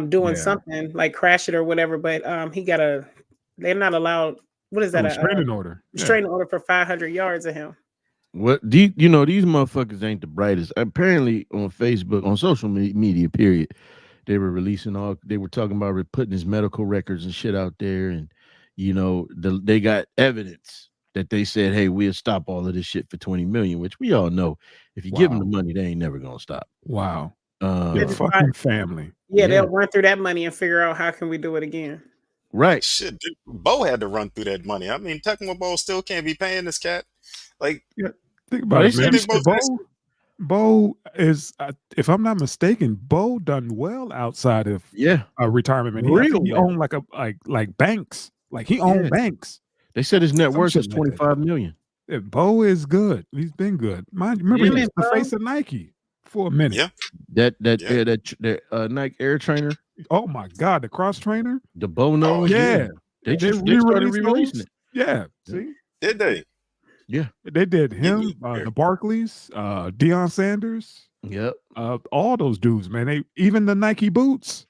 doing Yeah. something like crash it or whatever. But they're not allowed. What is A that? restraining order. Yeah. Restraining order for 500 yards of him. What do you know? These motherfuckers ain't the brightest. Apparently, on Facebook, on social media, period, they were releasing they were talking about putting his medical records and shit out there, and you know, they got evidence that they said, "Hey, we'll stop all of this shit for 20 million," which we all know, if you give them the money, they ain't never gonna stop. Wow. They Your just fucking family. Yeah, they'll run through that money and figure out how can we do it again. Right. Shit, dude, Bo had to run through that money. I mean, Tecmo Bo still can't be paying this cat. Like, Yeah, think about it, man. Bo- Bo is, if I'm not mistaken, Bo done well outside of retirement. Man. He owned like banks. Like he owned banks. They said his net worth is 25 million. Yeah, Bo is good. He's been good. Remember, he was the face of Nike for a minute. Yeah. That Nike Air Trainer. Oh my God, the cross trainer, the Bono. Yeah, they started re-releasing it. Yeah, see, did they? Yeah, they did him. The Barclays, Deion Sanders. Yep. All those dudes, man. They even the Nike boots.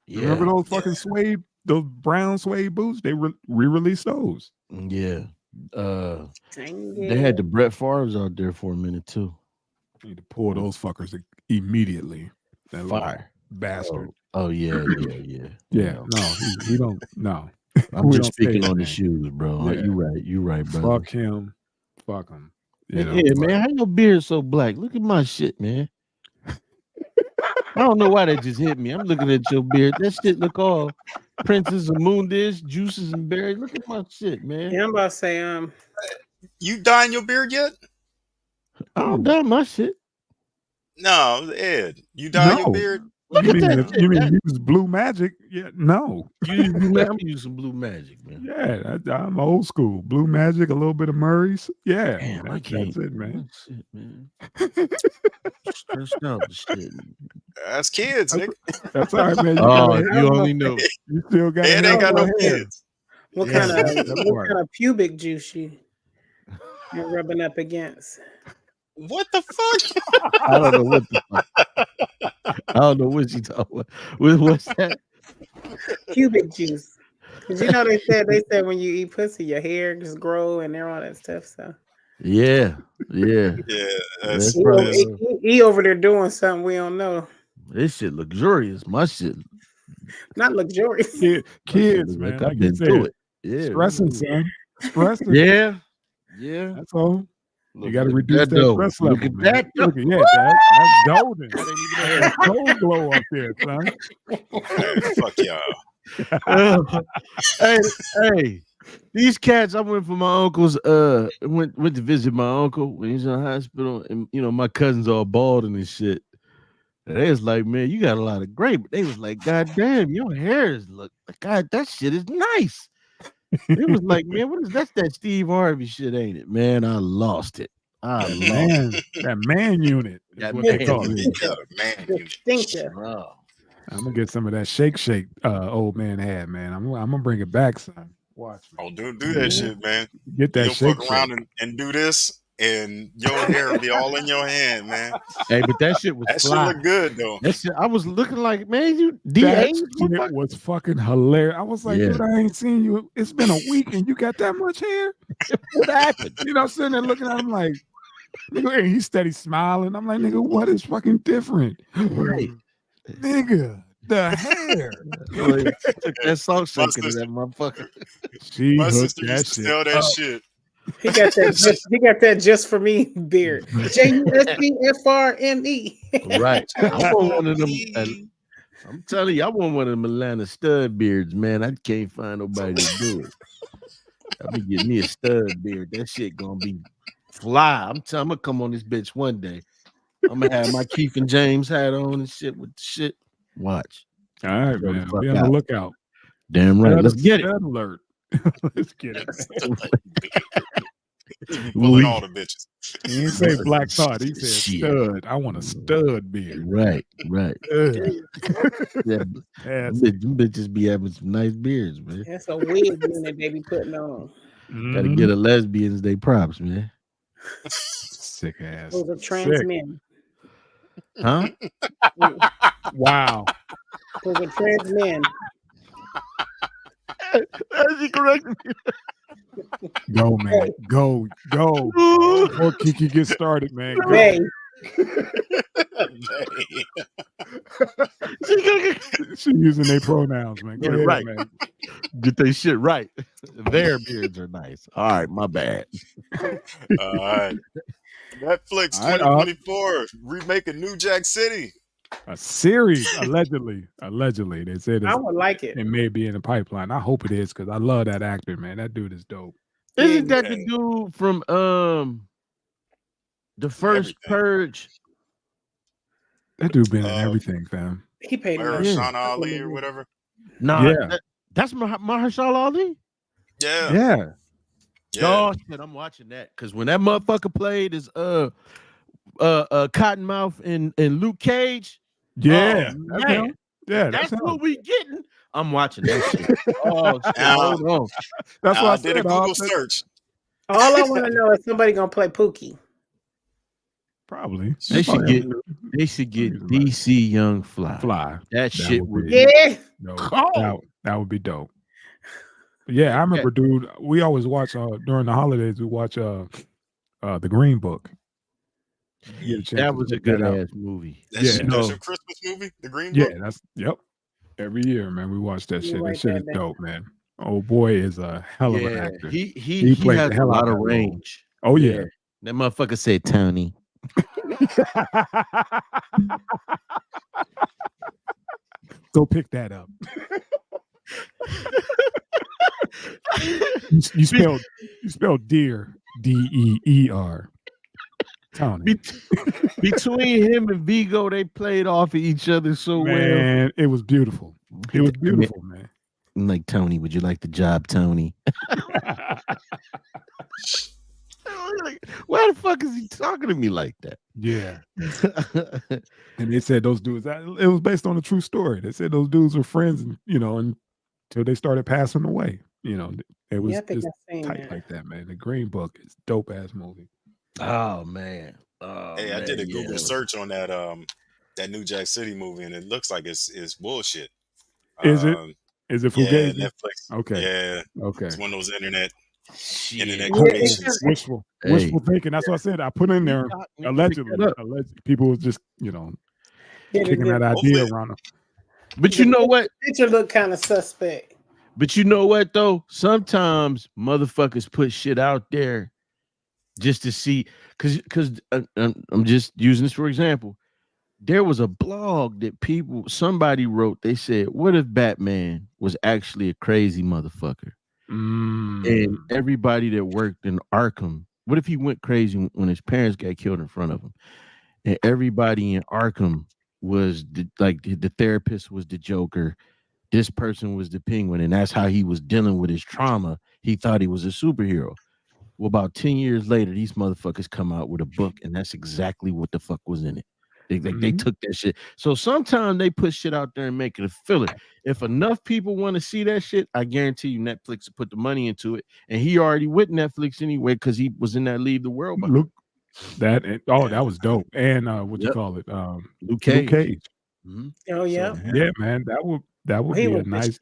Yeah. Remember those fucking suede, those brown suede boots? They re-released those. Yeah. They had the Brett Favre's out there for a minute too. Need to pull those fuckers immediately. That Fire bastard. Oh yeah. Yeah. No, he don't. No. I'm just speaking on the shoes, bro. Yeah. You right, brother. Fuck him. Fuck him. Yeah, man. How your beard so black? Look at my shit, man. I don't know why that just hit me. I'm looking at your beard. That shit look all Princess of Moon Dish, juices and berries. Look at my shit, man. Yeah, I'm about to say, you dyeing your beard yet? I don't dye my shit. No, Ed, you dye your beard? Look at that. You mean use Blue Magic? Yeah, no. I'm using Blue Magic, man. Yeah, I'm old school. Blue Magic, a little bit of Murray's. Yeah, damn, that's it, man. Shit, man. Stressed out the shit. That's kids, nigga. That's all right, man. You only know. You still got. Ed ain't got no kids. What kind of pubic juice you're rubbing up against? What the fuck? I don't know what the fuck. I don't know what you talking about. What's that? Pubic juice. Because you know they said when you eat pussy, your hair just grow and all that stuff. So yeah. That's he over there doing something we don't know. This shit luxurious. My shit not luxurious. Kids, man. Like I've been through it. Yeah, stressing, son. Stressing. Yeah. That's all. You got to reduce that stress level. Look at that. Look at that's golden. That's gold glow up there, son. Fuck y'all. Hey, these cats. I went for my uncle's. Went to visit my uncle when he's in the hospital, and you know my cousins all bald and shit. And they was like, man, you got a lot of gray. But they was like, God damn, your hair is God, that shit is nice. It was like, man, what is that Steve Harvey shit, ain't it? Man, I lost it. That man unit. That's what they call it. Man unit. I'm gonna get some of that shake old man had, man. I'm gonna bring it back, son. Watch me. Oh, do that shit, man. Get that You'll shake. Fuck around and do this, and your hair be all in your hand, man. Hey, but that shit was That shit fly. look good though. That shit, I was looking like, man, you That DA. shit was fucking hilarious. I was like, Yeah. dude, I ain't seen you. It's been a week and you got that much hair. What happened? You know, sitting there looking at him like, nigga, and he's steady smiling. I'm like, nigga, what is fucking different? Right. Nigga, the hair. Took that salt shaker to sister- that motherfucker. She My hooked sister that used to shit. sell that shit. He got that just for me beard. JUSTFRME. Right. I want one of them. I'm telling you, I want one of them Atlanta stud beards, man. I can't find nobody to do it. I'll be getting me a stud beard. That shit gonna be fly. I'm gonna come on this bitch one day. I'm gonna have my Keith and James hat on and shit with the shit. Watch. All right, Go the man. fuck Be on the out. lookout. Damn right. Let's get it. Stud alert. Let's get it. Pulling all the bitches. He didn't say black thought. He said Shit. stud. I want a stud beard. Right. Ugh. Yeah, Ass. them bitches be having some nice beards, man. That's a wig that they be putting on. Gotta Mhm. get a lesbians they props, man. Sick ass. Those are trans Sick. men. Huh? Wow. Those are trans men. As he corrected me. Go, man. Go. Before Kiki gets started, man. Go. They. She using their pronouns, man. Go Get it ahead, right. man. Get they shit right. Their beards are nice. All right, my bad. All right. Netflix All right, 2024 remaking New Jack City. A series, allegedly. Allegedly. They said I would like it. it may be in the pipeline. I hope it is because I love that actor, man. That dude is dope. Isn't that the dude from the first Everything. Purge? That dude been in Uh, everything, fam. He paid me. Mahershala Ali or whatever. Nah, Yeah. that's Mahershala Ali. Yeah. Yeah. Oh shit, I'm watching that because when that motherfucker played as Cottonmouth in Luke Cage. Yeah. Oh, that's man. him. Yeah, That's him. what we getting. I'm watching that shit. Oh shit, hold on. That's what I I did a said. Google search. All I want to know is somebody gonna play Pookie. Probably. They should Probably get DC Young Fly. Fly. That shit would would be- be Yeah. No, that would be dope. But yeah, I remember, dude. We always watch during the holidays. We watch the Green Book. You get a chance that to was a check good that out. ass movie. That's, Yeah. that's your Christmas movie, The Green Yeah, Book? every year, man. We watch that You shit. That write shit that is down. dope, man. Oh boy, is a hell of an Yeah, actor. he played has the a hell out lot of of that role. range. Oh yeah. That motherfucker said Tony. Go pick that up. you spelled deer, DEER. Tony. Between him and Vigo, they played off of each other so Man, it was beautiful. It was beautiful, man. I'm like, Tony, would you like the job, Tony? Like, why the fuck is he talking to me like that? Yeah. And they said those dudes, it was based on a true story. They said those dudes were friends, and until they started passing away. It was Yeah, I think just I've seen tight that. like that, man. The Green Book is dope ass movie. Oh man. Oh, Hey, I did a man, Google yeah. search on that New Jack City movie, and it looks like it's bullshit. Is it? Is it Yeah, Fugazi? Netflix. Okay. Yeah, Okay. it's one of those internet Shit. creations. Wishful Hey. thinking. That's what I said. I put in there allegedly. People was just kicking that idea around them. But you know what? Picture look kind of suspect. But you know what though? Sometimes motherfuckers put shit out there just to see, because I'm just using this for example. There was a blog that somebody wrote. They said, "What if Batman was actually a crazy motherfucker?" And everybody that worked in Arkham, what if he went crazy when his parents got killed in front of him? And everybody in Arkham was the therapist was the Joker. This person was the Penguin, and that's how he was dealing with his trauma. He thought he was a superhero. Well, about 10 years later, these motherfuckers come out with a book, and that's exactly what the fuck was in it. They took that shit. So sometimes they put shit out there and make it a filler. If enough people want to see that shit, I guarantee you Netflix will put the money into it. And he already with Netflix anyway because he was in that Leave the World. Look, that was dope. And what you call it? Luke Cage. Mm-hmm. Oh yeah, yeah, man. That would be a nice.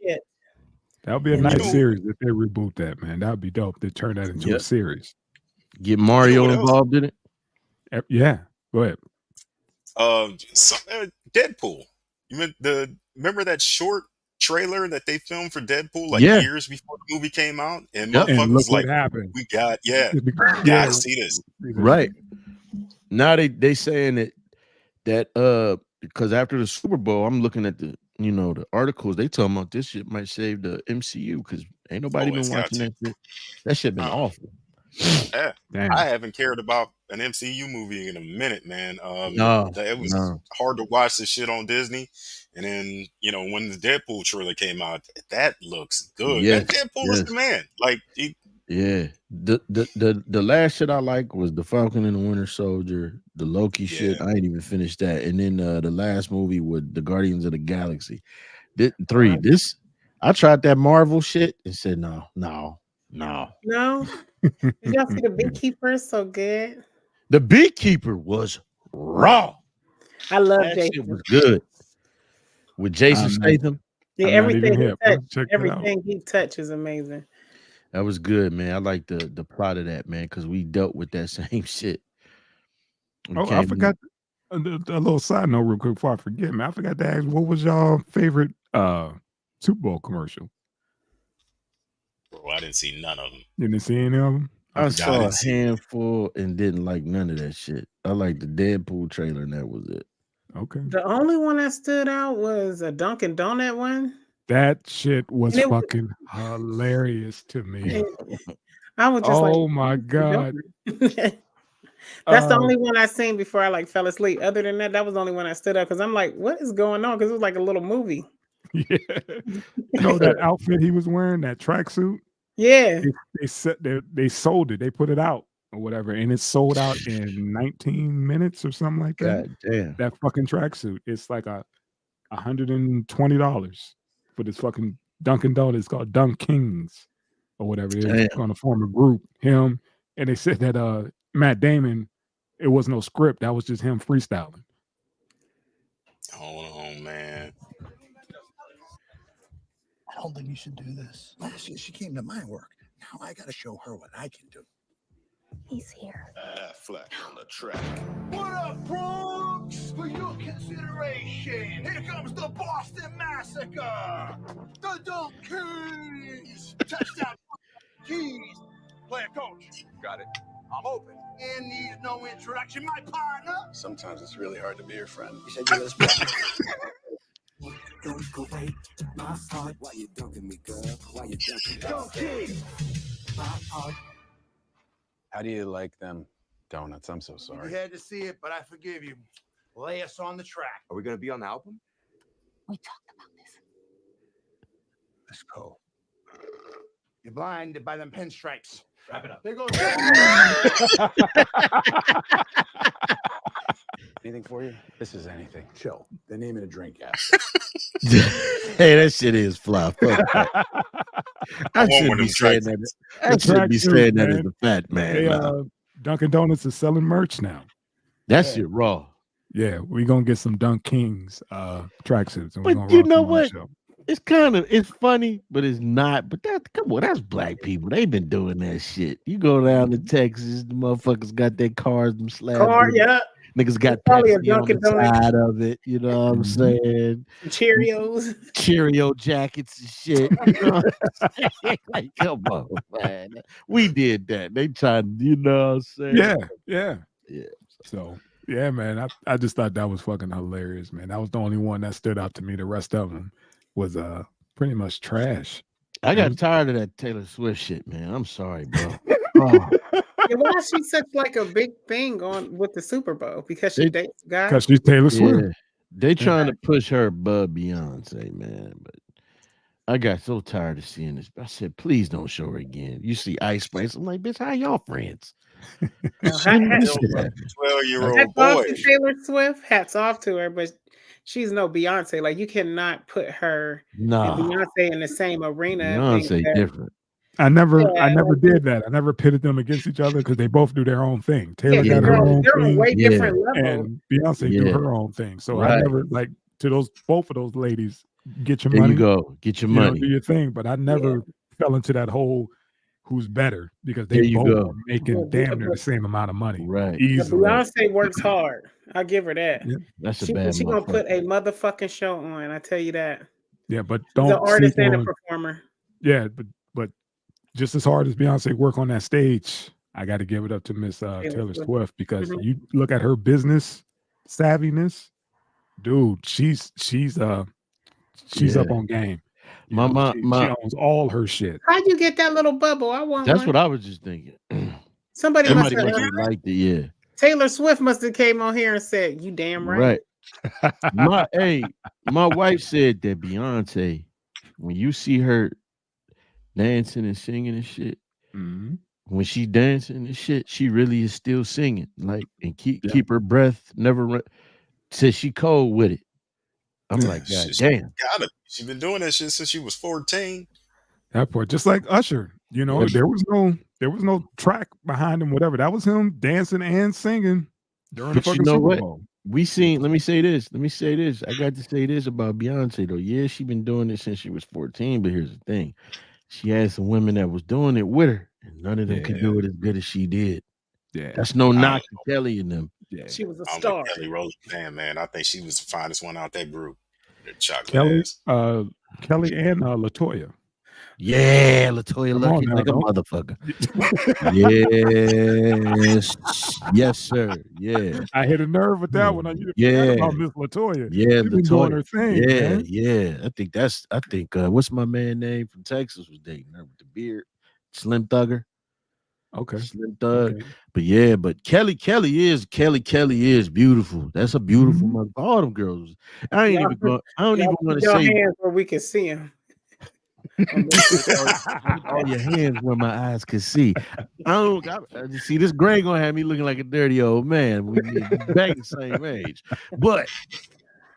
That would be a nice series if they reboot that, man. That would be dope. They turn that into a series. Get Mario involved in it. Yeah, go ahead. Deadpool. Remember that short trailer that they filmed for Deadpool years before the movie came out? And motherfuckers like, happened. We got gotta see this. Right. Now they saying that because after the Super Bowl, I'm looking at the articles, they talking about this shit might save the MCU because ain't nobody been watching that shit. That shit been awful. Yeah, I haven't cared about an MCU movie in a minute, man. It was hard to watch this shit on Disney, and then when the Deadpool trailer came out, that looks good. Yes, Deadpool is the man. Like, the last shit I liked was the Falcon and the Winter Soldier, the Loki shit. I ain't even finished that, and then the last movie with the Guardians of the Galaxy. I tried that Marvel shit and said no. Did y'all see The Beekeeper? It's so good. The Beekeeper was raw. I love that Jason. Shit was good with Jason Statham. Yeah, everything he touches is amazing. That was good, man. I like the plot of that, man, because we dealt with that same shit. I forgot a little side note real quick before I forget, man. I forgot to ask, what was y'all favorite Super Bowl commercial? Bro, I didn't see none of them. You didn't see any of them? I saw a handful and didn't like none of that shit. I liked the Deadpool trailer and that was it. Okay. The only one that stood out was a Dunkin' Donut one. That shit was fucking hilarious to me. I was just oh my God. That's the only one I seen before I fell asleep. Other than that was the only one I stood up because I'm like, what is going on? Because it was like a little movie. Yeah. That outfit he was wearing, that tracksuit. Yeah. They sold it. They put it out or whatever. And it sold out in 19 minutes or something like that. God damn. That fucking tracksuit. It's like $120 for this fucking Dunkin' Donuts. It's called Dunk Kings or whatever. They're going to form a group. Him. And they said that Matt Damon, it was no script. That was just him freestyling. Hold on, man. I don't think you should do this. She came to my work. Now I gotta show her what I can do. He's here. Flack on the track. What up, Bronx? For your consideration, here comes the Boston Massacre. The Dunk Kings. Touchdown Keys. Player coach. Got it. I'm open. And needs no introduction, my partner. Sometimes it's really hard to be your friend. You said you was Don't go away, my heart. Why you dunking me, girl? Why you dunking me? Dunk King. My heart. How do you like them donuts? I'm so sorry. You had to see it, but I forgive you. Lay us on the track. Are we going to be on the album? We talked about this. Let's go. You're blinded by them pinstripes. Wrap it up. There goes. Anything for you? This is anything. Chill. They're naming a drink after. Hey, that shit is fly. I shouldn't be saying that. I shouldn't be saying that as a fat man. Hey, Dunkin' Donuts is selling merch now. That shit raw. Yeah, we're gonna get some Dunk Kings tracksuits. But you know what? It's funny, but it's not. But that's black people. They've been doing that shit. You go down to Texas, the motherfuckers got their cars, them slabs. Yeah. Niggas got Pepsi on the side of it. You know what I'm saying? Cheerios. Cheerio jackets and shit. You know what I'm saying? Like, come on, man. We did that. They tried, you know what I'm saying? Yeah. So, yeah, man. I just thought that was fucking hilarious, man. That was the only one that stood out to me. The rest of them was pretty much trash. I got tired of that Taylor Swift shit, man. I'm sorry, bro. Why is she such a big thing with the Super Bowl? Because she dates guys? Because she's Taylor Swift. Yeah. They trying to push her above Beyonce, man. But I got so tired of seeing this. I said, please don't show her again. You see Ice Spice. I'm like, bitch, how y'all friends? Now, Shouldn't this shit happen. 12-year-old hats off boy. to Taylor Swift. Hats off to her, but she's no Beyonce. Like you cannot put her and Nah, Beyonce in the same arena and think Beyonce that different. I never Yeah, did that. I never pitted them against each other because they both do their own thing. Taylor yeah, got her own they're on thing, way Yeah. different levels. and Beyonce do Yeah. her own thing. So I Right. never like to both of those ladies. Get your There money, you go. Get your you know, money. do your thing. But I never fell into that whole who's better because they There you both go. are making Well, damn near but- the same amount of money. Right. But Easily. Beyonce works hard. I give her that. Yeah. That's a She bad gonna put motherfucker. a motherfucking show on. I tell you that. Yeah, but She's an don't artist sleep and a on. performer. Yeah, but just as hard as Beyonce work on that stage, I got to give it up to Miss Taylor Swift. Swift because Mhm. you look at her business savviness, dude. She's up Yeah. on game. You My know, mom, she my owns all her shit. How'd you get that little bubble? I want that's one. what I was just thinking. Somebody Somebody must must have. have liked it. Yeah. Taylor Swift must have came on here and said, "You damn right." Right. My wife said that Beyonce, when you see her dancing and singing and shit, Mhm. when she dancing and shit, she really is still singing. Like and keep Yeah. keep her breath, never run. Says she cold with it. I'm like, God She damn. got it. She's been doing that shit since she was 14. That part, just like Usher. You know, Yeah. there was no track behind him. Whatever, that was him dancing and singing during the But you fucking know Super what? Bowl. We seen, let me say this. I got to say this about Beyonce though. Yeah, she been doing it since she was 14, but here's the thing. She had some women that was doing it with her, and none of them could do it as good as she did. Yeah, That's no knock to Kelly and them. yeah. She was a I'm star. a Kelly Rowland fan, man. I think she was the finest one out that group. The chocolate Kelly, ass. Kelly and Latoya. Yeah, Latoya Come on Lucky now, like a don't- motherfucker. Yes, yes, sir. Yeah, I hit a nerve with that one. I forgot yeah, about Miss Latoya. yeah. She been doing her Latoya. thing, Yeah, man. yeah. I think what's my man name from Texas was dating her with the beard, Slim Thugger. Okay. Slim Thug. Okay. But yeah, but Kelly is beautiful. That's a beautiful Mhm. mother. All them girls. I ain't Y'all even going. I don't Y'all even want put to your say hands where we can see him. all your hands where my eyes can see. I see this gray gonna have me looking like a dirty old man. We back the same age, but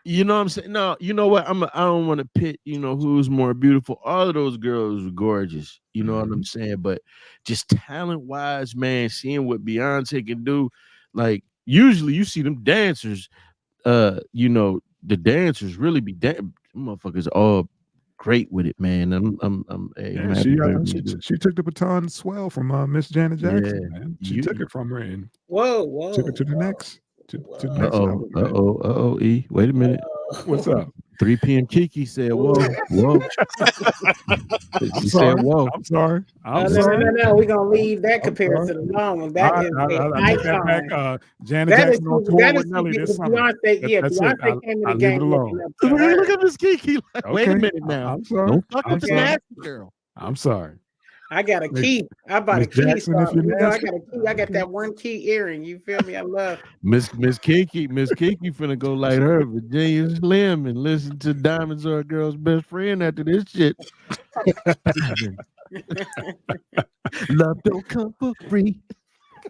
you know what I'm saying. No, you know what? I don't want to pit. You know who's more beautiful. All of those girls were gorgeous. You know what I'm saying. But just talent wise, man, seeing what Beyonce can do, like usually you see them dancers. You know the dancers really be motherfuckers all great with it, man. Hey, Yeah, I'm happy for them. she took the baton swell from Miss Janet Jackson, Yeah. man. She took it from her and Whoa. took it to the next to the next level. man. E. Wait a minute. What's up? 3 p.m. Kiki said, "Whoa." She said, "Whoa." I'm sorry. No. We're gonna leave that I'm comparison alone. That is I an take that icon. back. Janet That is Jackson on who- tour that with is Nelly who this summer. Beyonce. Yeah, That's it. Beyonce came in I'll the leave it game looking alone. up to her. Look at Miss Kiki. Like, wait a Okay. minute now. I'm sorry. Don't fuck I'm with the sorry. nasty girl. I'm sorry. I got a Miss- key. I bought a Miss key. Jackson, if So, you're you know, I nasty. got a key. I got Okay. that one key earring. You feel me? I love. Miss Kiki finna go like her Virginia Slim and listen to Diamonds Are a Girl's Best Friend after this shit. Love don't come for free.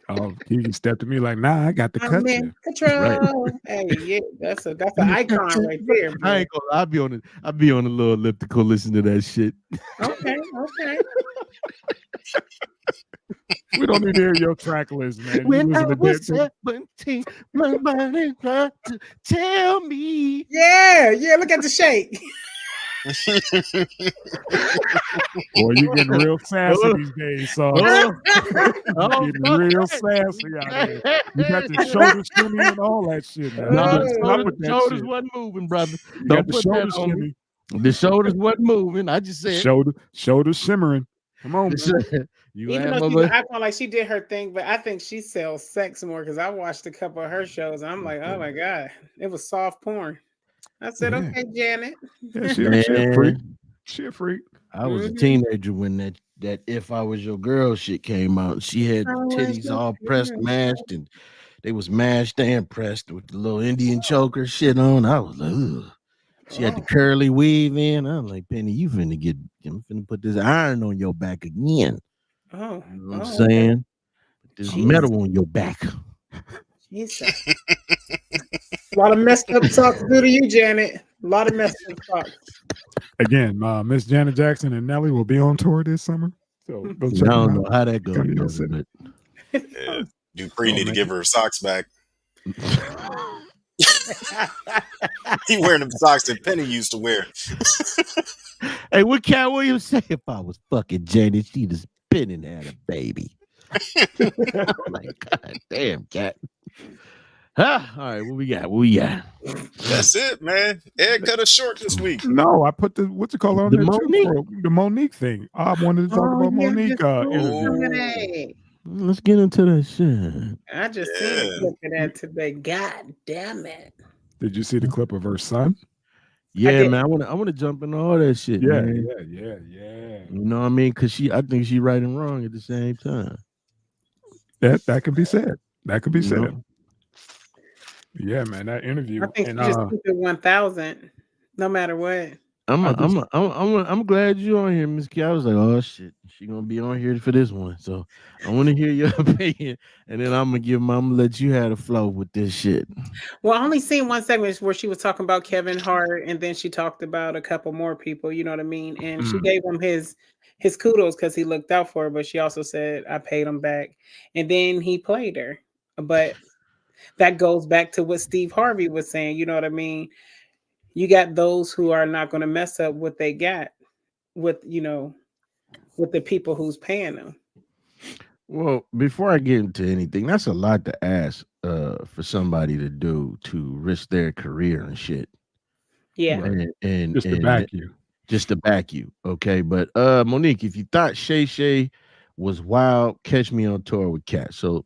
Oh, Kiki stepped to me like, nah, I got the cut I'm you. in control. Hey, yeah, that's an icon right there. I ain't gonna. I'll be on a little elliptical listening to that shit. Okay. We don't need to hear your track list, man. You When listen I to was that- 17, my body tried to tell me. Yeah. Look at the shake. Boy, you getting real sassy these days, so you getting real sassy out here. You got the shoulder shimmy and all that shit, man. No, You the better stop with that shoulders shit. wasn't moving, brother. You Don't got the put shoulder that on me. shimmy, The shoulders wasn't moving. I just said shoulder shimmering. Come on, man. you Even had though my she's acting like she did her thing, but I think she sells sex more because I watched a couple of her shows and I'm like, oh my God, it was soft porn. I said, Yeah. okay, Janet. Yeah, she a freak. She a freak. I was a teenager when that If I Was Your Girl shit came out. She had I was titties your all pressed, girl. mashed, and they was mashed and pressed with the little Indian choker shit on. I was like, ugh. She had the curly weave in. I'm like, Penny, I'm finna put this iron on your back again. Oh, You know what I'm okay. saying? Put this Jeez. metal on your back. Jesus. A lot of messed up socks do to you, Janet. A lot of messed up socks. Again, Miss Janet Jackson and Nelly will be on tour this summer. So go I check them don't out. know how that Come to your goes, city. but Yeah. Dupree Oh, need to man. give her socks back. He wearing them socks that Penny used to wear. hey, what Cat Williams say? If I was fucking Janet, she'd have been and had a baby. I'm like, God damn, Cat. All right, what we got? That's it, man. Ed cut us short this week. No, I put the what's it called on The there too Monique? for the Monique thing. I wanted to talk about Monique interview. Let's get into that shit. I just seen a clip of that today. God damn it. Did you see the clip of her son? Yeah, man. I want to jump into all that shit, Yeah, man. yeah. You know what I mean? Because I think she right and wrong at the same time. That could be said. That could be You said. know? Yeah, man. That interview. I think And she just keep it 1,000, no matter what. I'm glad you're on here, Miss Key. I was like, oh shit, she gonna be on here for this one. So I want to hear your opinion, and then I'm gonna let you have the flow with this shit. Well, I only seen one segment where she was talking about Kevin Hart, and then she talked about a couple more people. You know what I mean? And she gave him his kudos because he looked out for her, but she also said, "I paid him back," and then he played her. But that goes back to what Steve Harvey was saying. You know what I mean? You got those who are not going to mess up what they got with with the people who's paying them. Well, before I get into anything, that's a lot to ask for somebody to do, to risk their career and shit. Yeah. And just to back you. Just to back you. Okay. But Monique, if you thought Shay was wild, catch me on tour with Cat. So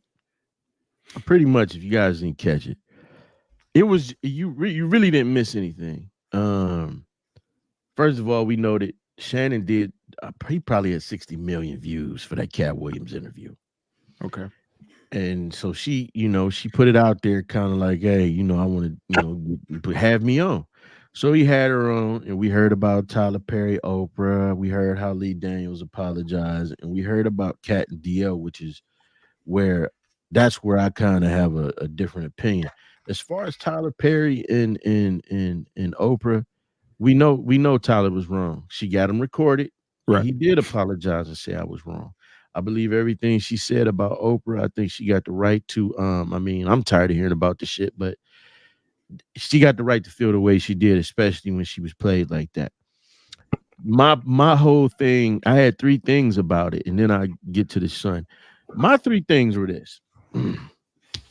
pretty much, if you guys didn't catch it, it was you really didn't miss anything. First of all, we know that Shannon did he probably had 60 million views for that Cat Williams interview. Okay. And so she put it out there kind of like, hey, I want to, have me on. So he had her on, and we heard about Tyler Perry, Oprah. We heard how Lee Daniels apologized, and we heard about Cat and DL, which is that's where I kind of have a different opinion. As far as Tyler Perry and Oprah, we know Tyler was wrong. She got him recorded. Right. He did apologize and say I was wrong. I believe everything she said about Oprah. I think she got the right to I'm tired of hearing about the shit, but she got the right to feel the way she did, especially when she was played like that. My whole thing, I had 3 things about it, and then I get to the son. My 3 things were this.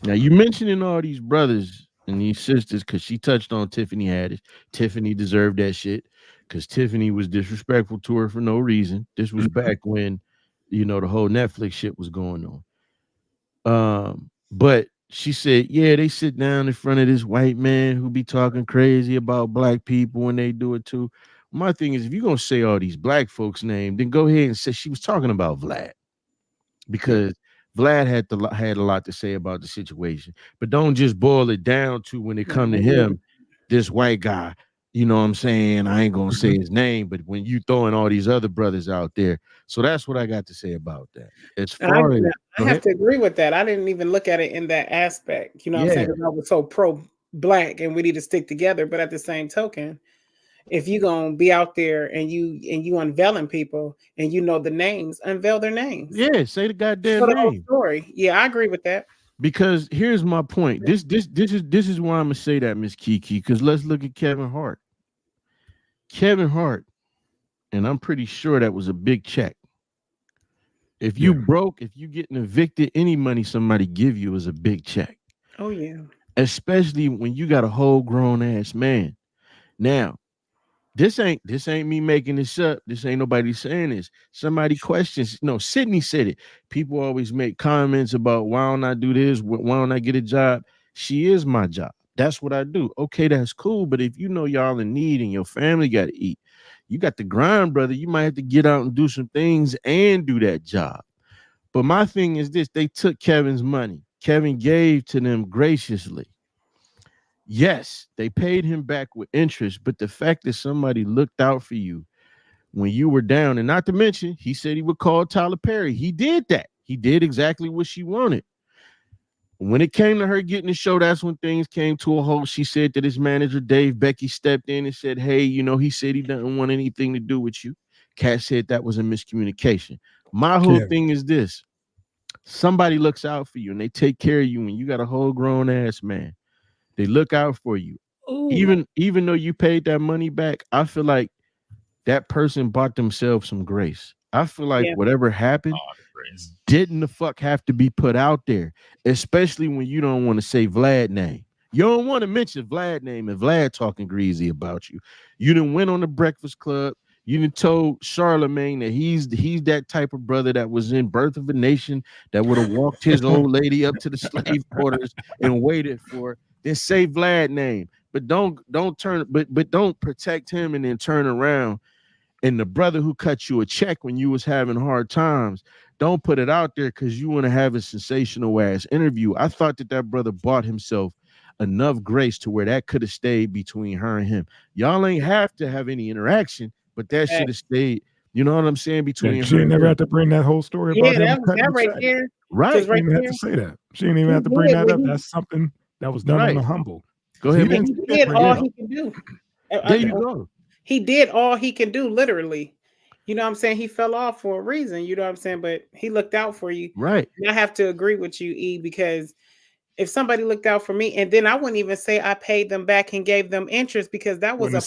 Now, you mentioning all these brothers and these sisters because she touched on Tiffany Haddish. Tiffany deserved that shit because Tiffany was disrespectful to her for no reason. This was back when, the whole Netflix shit was going on. But she said, yeah, they sit down in front of this white man who be talking crazy about black people when they do it too. My thing is, if you're going to say all these black folks' names, then go ahead and say she was talking about Vlad. Because Vlad had a lot to say about the situation, but don't just boil it down to when it come to him, this white guy. You know what I'm saying? I ain't gonna say his name, but when you throwing all these other brothers out there, so that's what I got to say about that. As far as I have to agree with that. I didn't even look at it in that aspect. You know what I'm saying? Because I was so pro-black, and we need to stick together. But at the same token, if you're gonna be out there and you unveiling people and the names, unveil their names. Yeah, say the goddamn name. Story. Yeah, I agree with that. Because here's my point. This is why I'm gonna say that, Miss Kiki. Because let's look at Kevin Hart. Kevin Hart, and I'm pretty sure that was a big check. If you broke, if you getting evicted, any money somebody give you is a big check. Oh yeah. Especially when you got a whole grown ass man. Now, this ain't me making this up. This ain't nobody saying this. Somebody questions. No, Sydney said it. People always make comments about why don't I do this? Why don't I get a job? She is my job. That's what I do. Okay, that's cool. But if y'all in need and your family got to eat, you got to grind, brother. You might have to get out and do some things and do that job. But my thing is this: they took Kevin's money. Kevin gave to them graciously. Yes, they paid him back with interest, but the fact that somebody looked out for you when you were down, and not to mention, he said he would call Tyler Perry. He did that. He did exactly what she wanted. When it came to her getting the show, that's when things came to a halt. She said that his manager, Dave Becky, stepped in and said, hey, you know, he said he doesn't want anything to do with you. Kat said that was a miscommunication. My whole thing is this. Somebody looks out for you and they take care of you when you got a whole grown ass man. They look out for you. Ooh. Even though you paid that money back, I feel like that person bought themselves some grace. I feel like whatever happened didn't the fuck have to be put out there, especially when you don't want to say Vlad's name. You don't want to mention Vlad's name and Vlad talking greasy about you. You done went on the Breakfast Club. You done told Charlemagne that he's that type of brother that was in Birth of a Nation that would have walked his old lady up to the slave quarters and waited for her. Then say Vlad's name, but don't protect him and then turn around. And the brother who cut you a check when you was having hard times, don't put it out there because you want to have a sensational ass interview. I thought that brother bought himself enough grace to where that could have stayed between her and him. Y'all ain't have to have any interaction, but that should have stayed. You know what I'm saying? Between she didn't ever have to bring that whole story about him. That right there. Right. She didn't even have to say that. She didn't even have to bring that up. That's something that was done on the humble. Go ahead. He did all he can do. There you go. He did all he can do, literally. You know what I'm saying? He fell off for a reason, you know what I'm saying? But he looked out for you. Right. And I have to agree with you, E, because if somebody looked out for me, and then I wouldn't even say I paid them back and gave them interest because that was a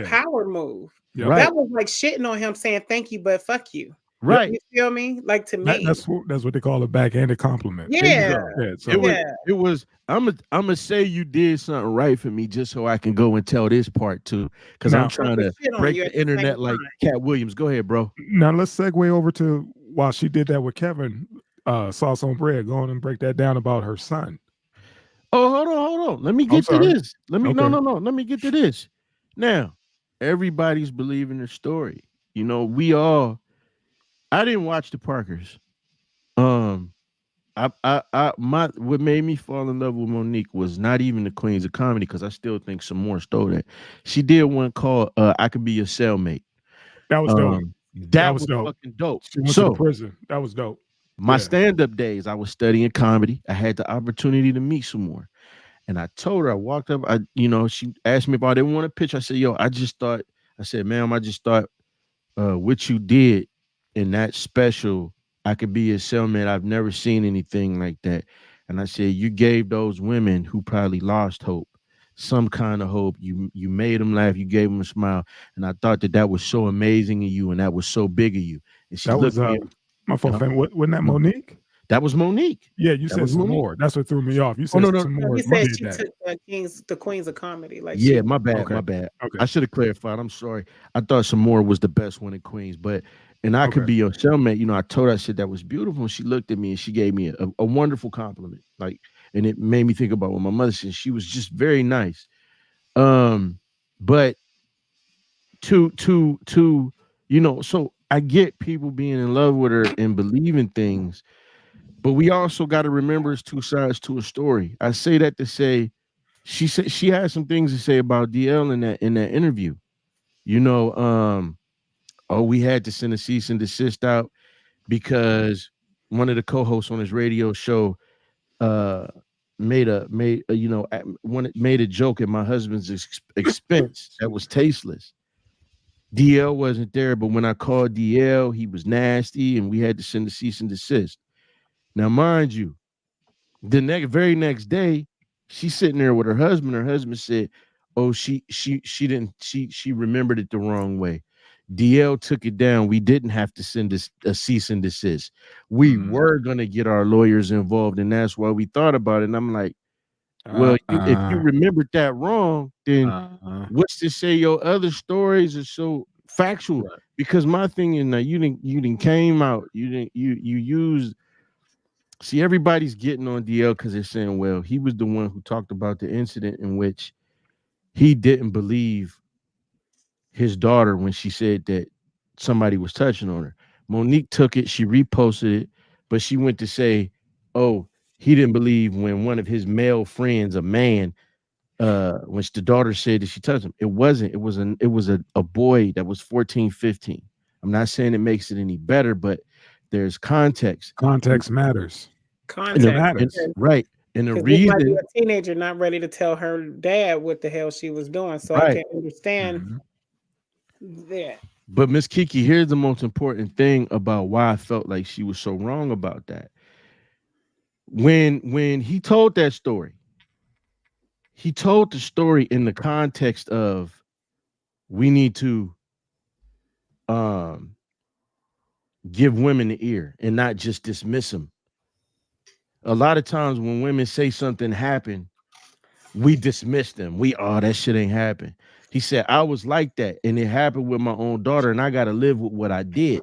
power move. Yeah. Right. That was like shitting on him saying thank you, but fuck you. Right. You feel me? Like to me. That's what they call a backhanded compliment. Yeah. It was I'm gonna say you did something right for me just so I can go and tell this part too. Because I'm trying to break the internet like Cat Williams. Go ahead, bro. Now let's segue over to while she did that with Kevin, Sauce on Bread. Go on and break that down about her son. Oh, hold on. Let me get to this. Let me get to this. Now, everybody's believing their story. You know, I didn't watch the Parkers. What made me fall in love with Monique was not even the Queens of Comedy, because I still think some more stole that. She did one called I Could Be Your Cellmate. That was dope. That was dope. Fucking dope. She went to prison. That was dope. My stand-up days, I was studying comedy. I had the opportunity to meet some more. And I told her, I walked up, she asked me if I didn't want to pitch. I said, ma'am, I just thought what you did in that special, I Could Be a Cellmate. I've never seen anything like that. And I said, you gave those women who probably lost hope some kind of hope. You made them laugh. You gave them a smile. And I thought that was so amazing of you, and that was so big of you. And she looked at me. My phone fan. Wasn't that Monique? That was Monique. Yeah, you said some more. That's what threw me off. You said some more. You said she took the Queens of Comedy. Like my bad. Okay. I should have clarified. I'm sorry. I thought some more was the best one in Queens, and I Could Be Your Cellmate. I told her, I said that was beautiful. And she looked at me and she gave me a wonderful compliment. And it made me think about what my mother said. She was just very nice. But so I get people being in love with her and believing things, but we also got to remember it's two sides to a story. I say that to say, she said she had some things to say about DL in that interview. We had to send a cease and desist out because one of the co-hosts on his radio show made a joke at my husband's expense that was tasteless. DL wasn't there, but when I called DL, he was nasty, and we had to send a cease and desist. Now, mind you, the very next day, she's sitting there with her husband. Her husband said, "Oh, she remembered it the wrong way. DL took it down. We didn't have to send a cease and desist. We were gonna get our lawyers involved, and that's why we thought about it." And I'm like, well, if you remembered that wrong, then what's to say your other stories are so factual? Right. Because my thing is, now you didn't came out, you used. See, everybody's getting on DL because they're saying, well, he was the one who talked about the incident in which he didn't believe his daughter when she said that somebody was touching on her. Monique took it, she reposted it, but she went to say, oh, he didn't believe when one of his male friends, a man, which the daughter said that she touched him. It wasn't. It was a boy that was 14, 15. I'm not saying it makes it any better, but there's context. Context matters. Context matters. Right. And the because this might be reason, a teenager not ready to tell her dad what the hell she was doing, so I Right. can understand Mhm. that. but Miss Kiki, here's the most important thing about why I felt like she was so wrong about that. When he told that story, he told the story in the context of we need to give women the ear and not just dismiss them. A lot of times when women say something happened, we dismiss them. That shit ain't happened. He said, I was like that, and it happened with my own daughter, and I got to live with what I did.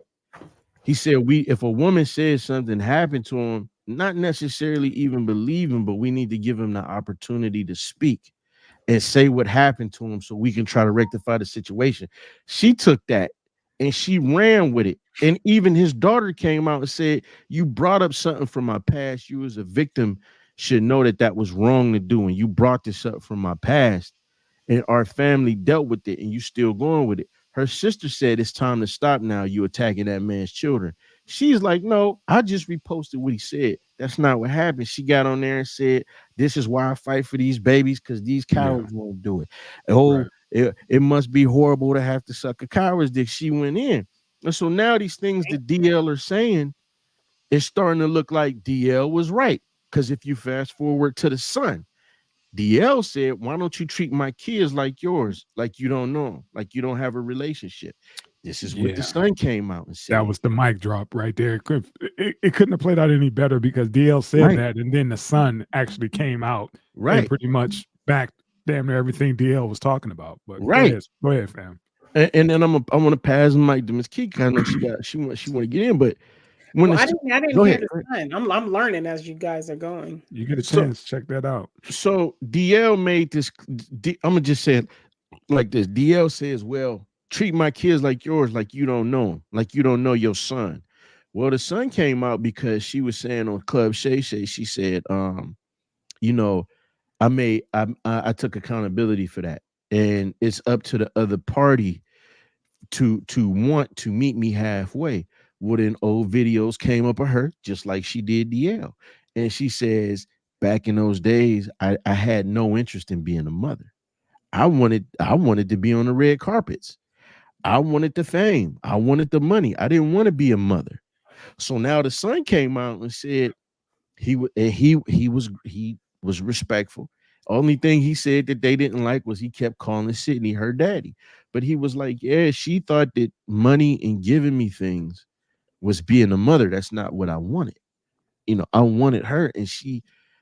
He said, if a woman says something happened to him, not necessarily even believe him, but we need to give him the opportunity to speak and say what happened to him so we can try to rectify the situation. She took that and she ran with it. And even his daughter came out and said, you brought up something from my past. You as a victim should know that was wrong to do. And you brought this up from my past and our family dealt with it and you still going with it. Her sister said, it's time to stop now. You attacking that man's children. She's like, no, I just reposted what he said. That's not what happened. She got on there and said, this is why I fight for these babies, because these cowards won't do it. Oh, right. It must be horrible to have to suck a coward's dick. She went in. And so now these things that DL are saying is starting to look like DL was right. Because if you fast forward to the son, DL said, why don't you treat my kids like yours, like you don't know them, like you don't have a relationship? This is what the son came out and said. That was the mic drop right there. It couldn't have played out any better because DL said that, and then the son actually came out and pretty much backed damn near everything DL was talking about. But go ahead, fam. And then I want to pass the mic to Miss Kiki. I know she want to get in, but when I didn't hear the son. I'm learning as you guys are going. You get a chance, check that out. So DL made this. I'm gonna just say it like this. DL says, well, treat my kids like yours, like you don't know them, like you don't know your son. Well, the son came out because she was saying on Club Shay Shay, she said, you know, I took accountability for that. And it's up to the other party to want to meet me halfway. Well, then old videos came up of her, just like she did DL. And she says, back in those days, I had no interest in being a mother. I wanted to be on the red carpets. I wanted the fame. I wanted the money. I didn't want to be a mother. So now the son came out and said he was respectful. Only thing he said that they didn't like was he kept calling Sydney her daddy. But he was like, yeah, she thought that money and giving me things was being a mother. That's not what I wanted. You know, I wanted her, and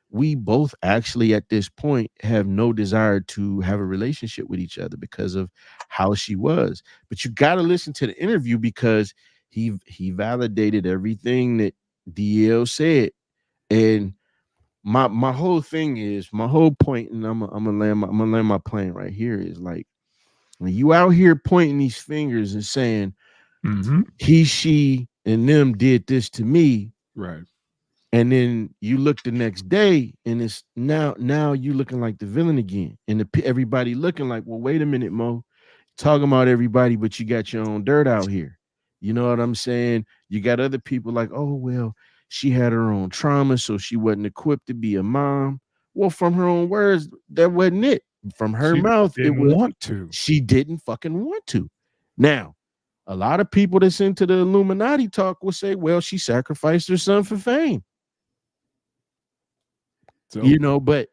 we both actually at this point have no desire to have a relationship with each other because of how she was. But you got to listen to the interview because he validated everything that DL said. And my whole thing is, my whole point, and I'm gonna land my plane right here, is like, when you out here pointing these fingers and saying he, she, and them did this to me, right? And then you look the next day, and it's now you looking like the villain again, and everybody looking like, well, wait a minute, Mo, talking about everybody, but you got your own dirt out here. You know what I'm saying? You got other people like, oh, well, she had her own trauma, so she wasn't equipped to be a mom. Well, from her own words, that wasn't it. From her mouth, it was she didn't fucking want to. Now, a lot of people that's into the Illuminati talk will say, well, she sacrificed her son for fame. So, you know, but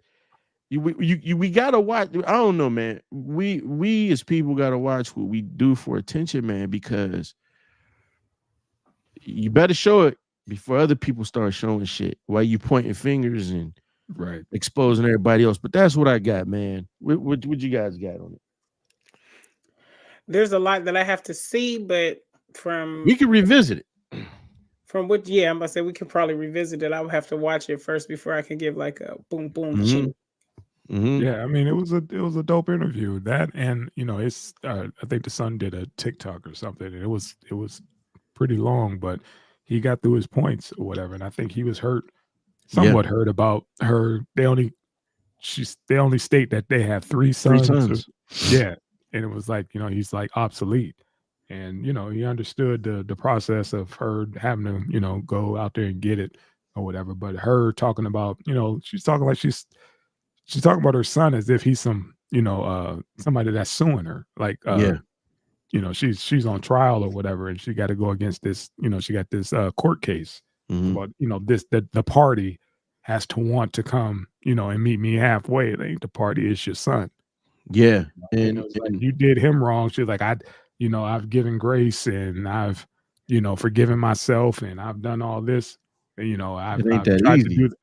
we gotta watch. I don't know, man. We as people gotta watch what we do for attention, man, because you better show it before other people start showing shit while you pointing fingers and exposing everybody else. But that's what I got, man. What you guys got on it? There's a lot that I have to see, but we can revisit it. From what, I'm gonna say we could probably revisit it. I would have to watch it first before I can give like a boom boom shit. Yeah, I mean, it was a dope interview. That, and you know, it's I think the son did a TikTok or something, and it was pretty long, but he got through his points or whatever. And I think he was somewhat hurt about her. they only state that they have three Three sons. sons. Yeah. And it was like, he's like obsolete. And, he understood the process of her having to, go out there and get it or whatever. But her talking about, she's talking like she's talking about her son as if he's some, somebody that's suing her. Like, Yeah. She's on trial or whatever, and she got to go against this, she got this court case about, the party has to want to come, and meet me halfway. Like, the party is your son. Yeah. And it was like, you did him wrong. She's like, I've given grace and I've, forgiven myself and I've done all this. And, I've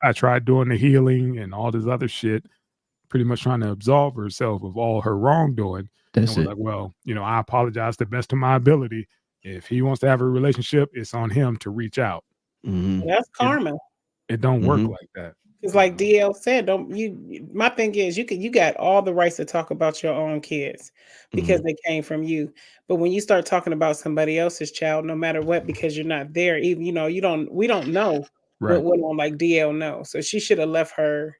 I tried doing the healing and all this other shit, pretty much trying to absolve herself of all her wrongdoing. That's it. Like, well, I apologize to the best of my ability. If he wants to have a relationship, it's on him to reach out. That's karma. It don't work like that. It's like DL said, my thing is you got all the rights to talk about your own kids because they came from you. But when you start talking about somebody else's child, no matter what, because you're not there, even we don't know what went on like DL knows. So she should have left her,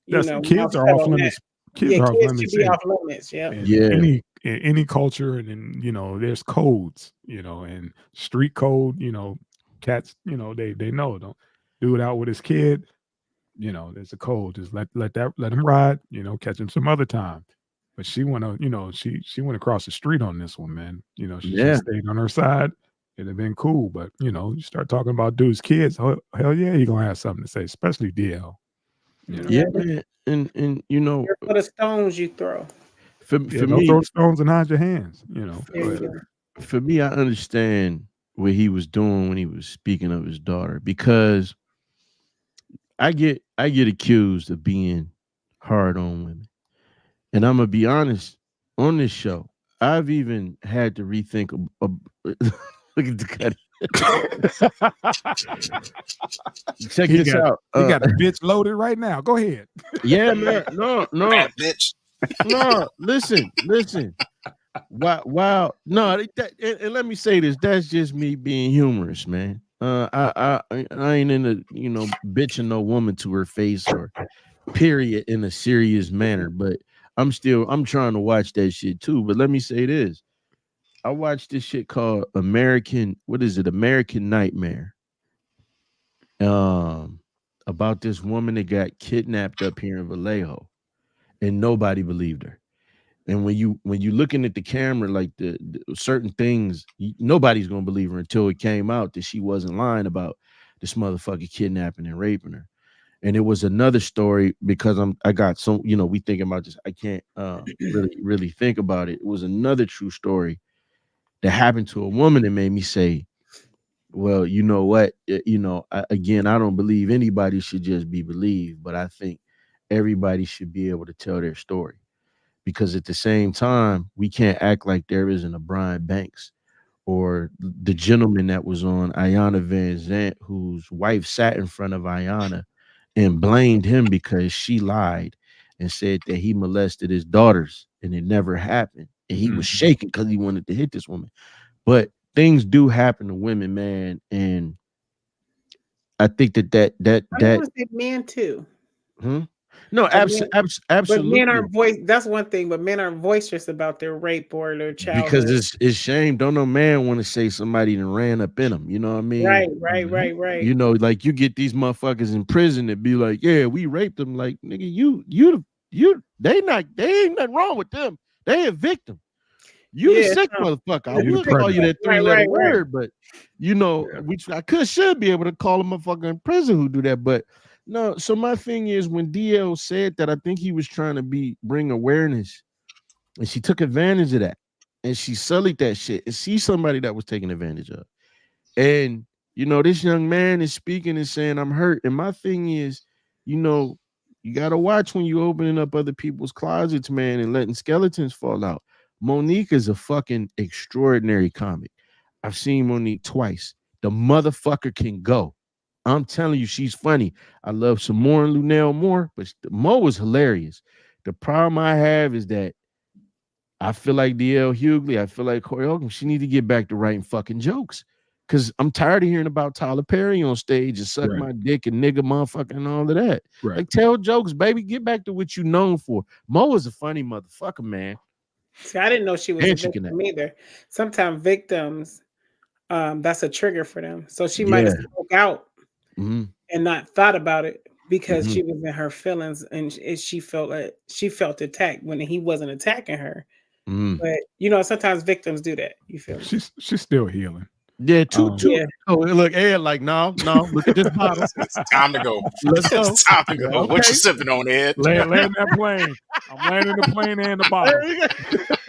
kids are off limits. Kids are off limits. Should be off limits. Yeah. Any culture, and then there's codes, and street code, cats, they know, don't do it out with his kid. There's a code. Just let him ride. Catch him some other time. But she went she went across the street on this one, man. She just stayed on her side. It'd have been cool, but you start talking about dude's kids. Hell yeah, he gonna have something to say, especially DL. Yeah, man. And for the stones you throw. For don't me, throw stones and hide your hands. For me, I understand what he was doing when he was speaking of his daughter, because I get accused of being hard on women. And I'm gonna be honest, on this show, I've even had to rethink look at the cut. Check this out. You got a bitch loaded right now. Go ahead. Yeah, man. No. Bad bitch. No, listen. Wow. No, and let me say this. That's just me being humorous, man. I ain't into bitching no woman to her face or period in a serious manner, but I'm trying to watch that shit too. But let me say this. I watched this shit called American Nightmare. About this woman that got kidnapped up here in Vallejo, and nobody believed her. And when you looking at the camera, like the certain things, nobody's gonna believe her until it came out that she wasn't lying about this motherfucker kidnapping and raping her. And it was another story, because I got some, we thinking about this. I can't really think about it. It was another true story that happened to a woman that made me say, well, you know what? I don't believe anybody should just be believed, but I think everybody should be able to tell their story. Because at the same time, we can't act like there isn't a Brian Banks or the gentleman that was on Ayanna Van Zant, whose wife sat in front of Ayanna and blamed him because she lied and said that he molested his daughters and it never happened. And he was shaking because he wanted to hit this woman. But things do happen to women, man. And I think that I want to say men too. No, absolutely. But men aren't that's one thing, but men aren't boisterous about their rape or their child. Because it's shame. Don't no man want to say somebody that ran up in them. You know what I mean? Right. Like you get these motherfuckers in prison that be like, yeah, we raped them. Like, nigga, they ain't nothing wrong with them. They a victim. You the sick motherfucker. I would call you that three-letter word, but I should be able to call a motherfucker in prison who do that. But no, so my thing is, when DL said that, I think he was trying to bring awareness, and she took advantage of that, and she sullied that shit. And she's somebody that was taken advantage of. And this young man is speaking and saying, I'm hurt. And my thing is, you gotta watch when you opening up other people's closets, man, and letting skeletons fall out. Monique is a fucking extraordinary comic. I've seen Monique twice. The motherfucker can go. I'm telling you, she's funny. I love Samora and Lunell more, but Mo is hilarious. The problem I have is that I feel like DL Hughley, I feel like Corey Holcomb, she need to get back to writing fucking jokes. because I'm tired of hearing about Tyler Perry on stage and suck my dick and nigga motherfucker and all of that. Right. Like, tell jokes, baby. Get back to what you known for. Mo is a funny motherfucker, man. See, I didn't know she was And a she can victim either. Sometimes victims, that's a trigger for them. So she might have spoke out and not thought about it because she was in her feelings and she felt attacked when he wasn't attacking her. But you know, sometimes victims do that. You feel me? She's still healing. Yeah, two. Oh, look, Ed, like, no, look at this bottle. It's time to go. Let's go. It's time to go. Okay. What you sipping on, Ed? Land that plane. I'm landing the plane and the bottle.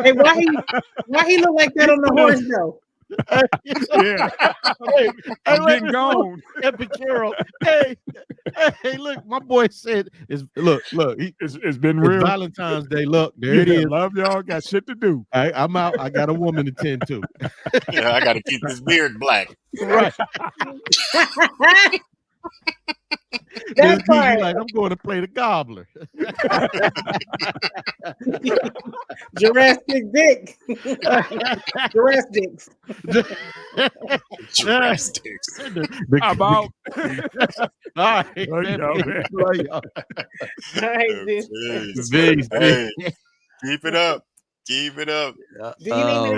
Hey, why he look like that on the horse though? Yeah. I'm getting gone. Epic Carol. Hey, look, my boy said, look, it's been real. Valentine's Day. Look, there it is. Love y'all. Got shit to do. I'm out. I got a woman to tend to. Yeah, I got to keep this beard black. Right. That's right. Like, I'm going to play the gobbler. Jurassic Dick. Jurassic Dicks. How about? All right. All right, Hey, Keep it up. Keep it up. do you need me to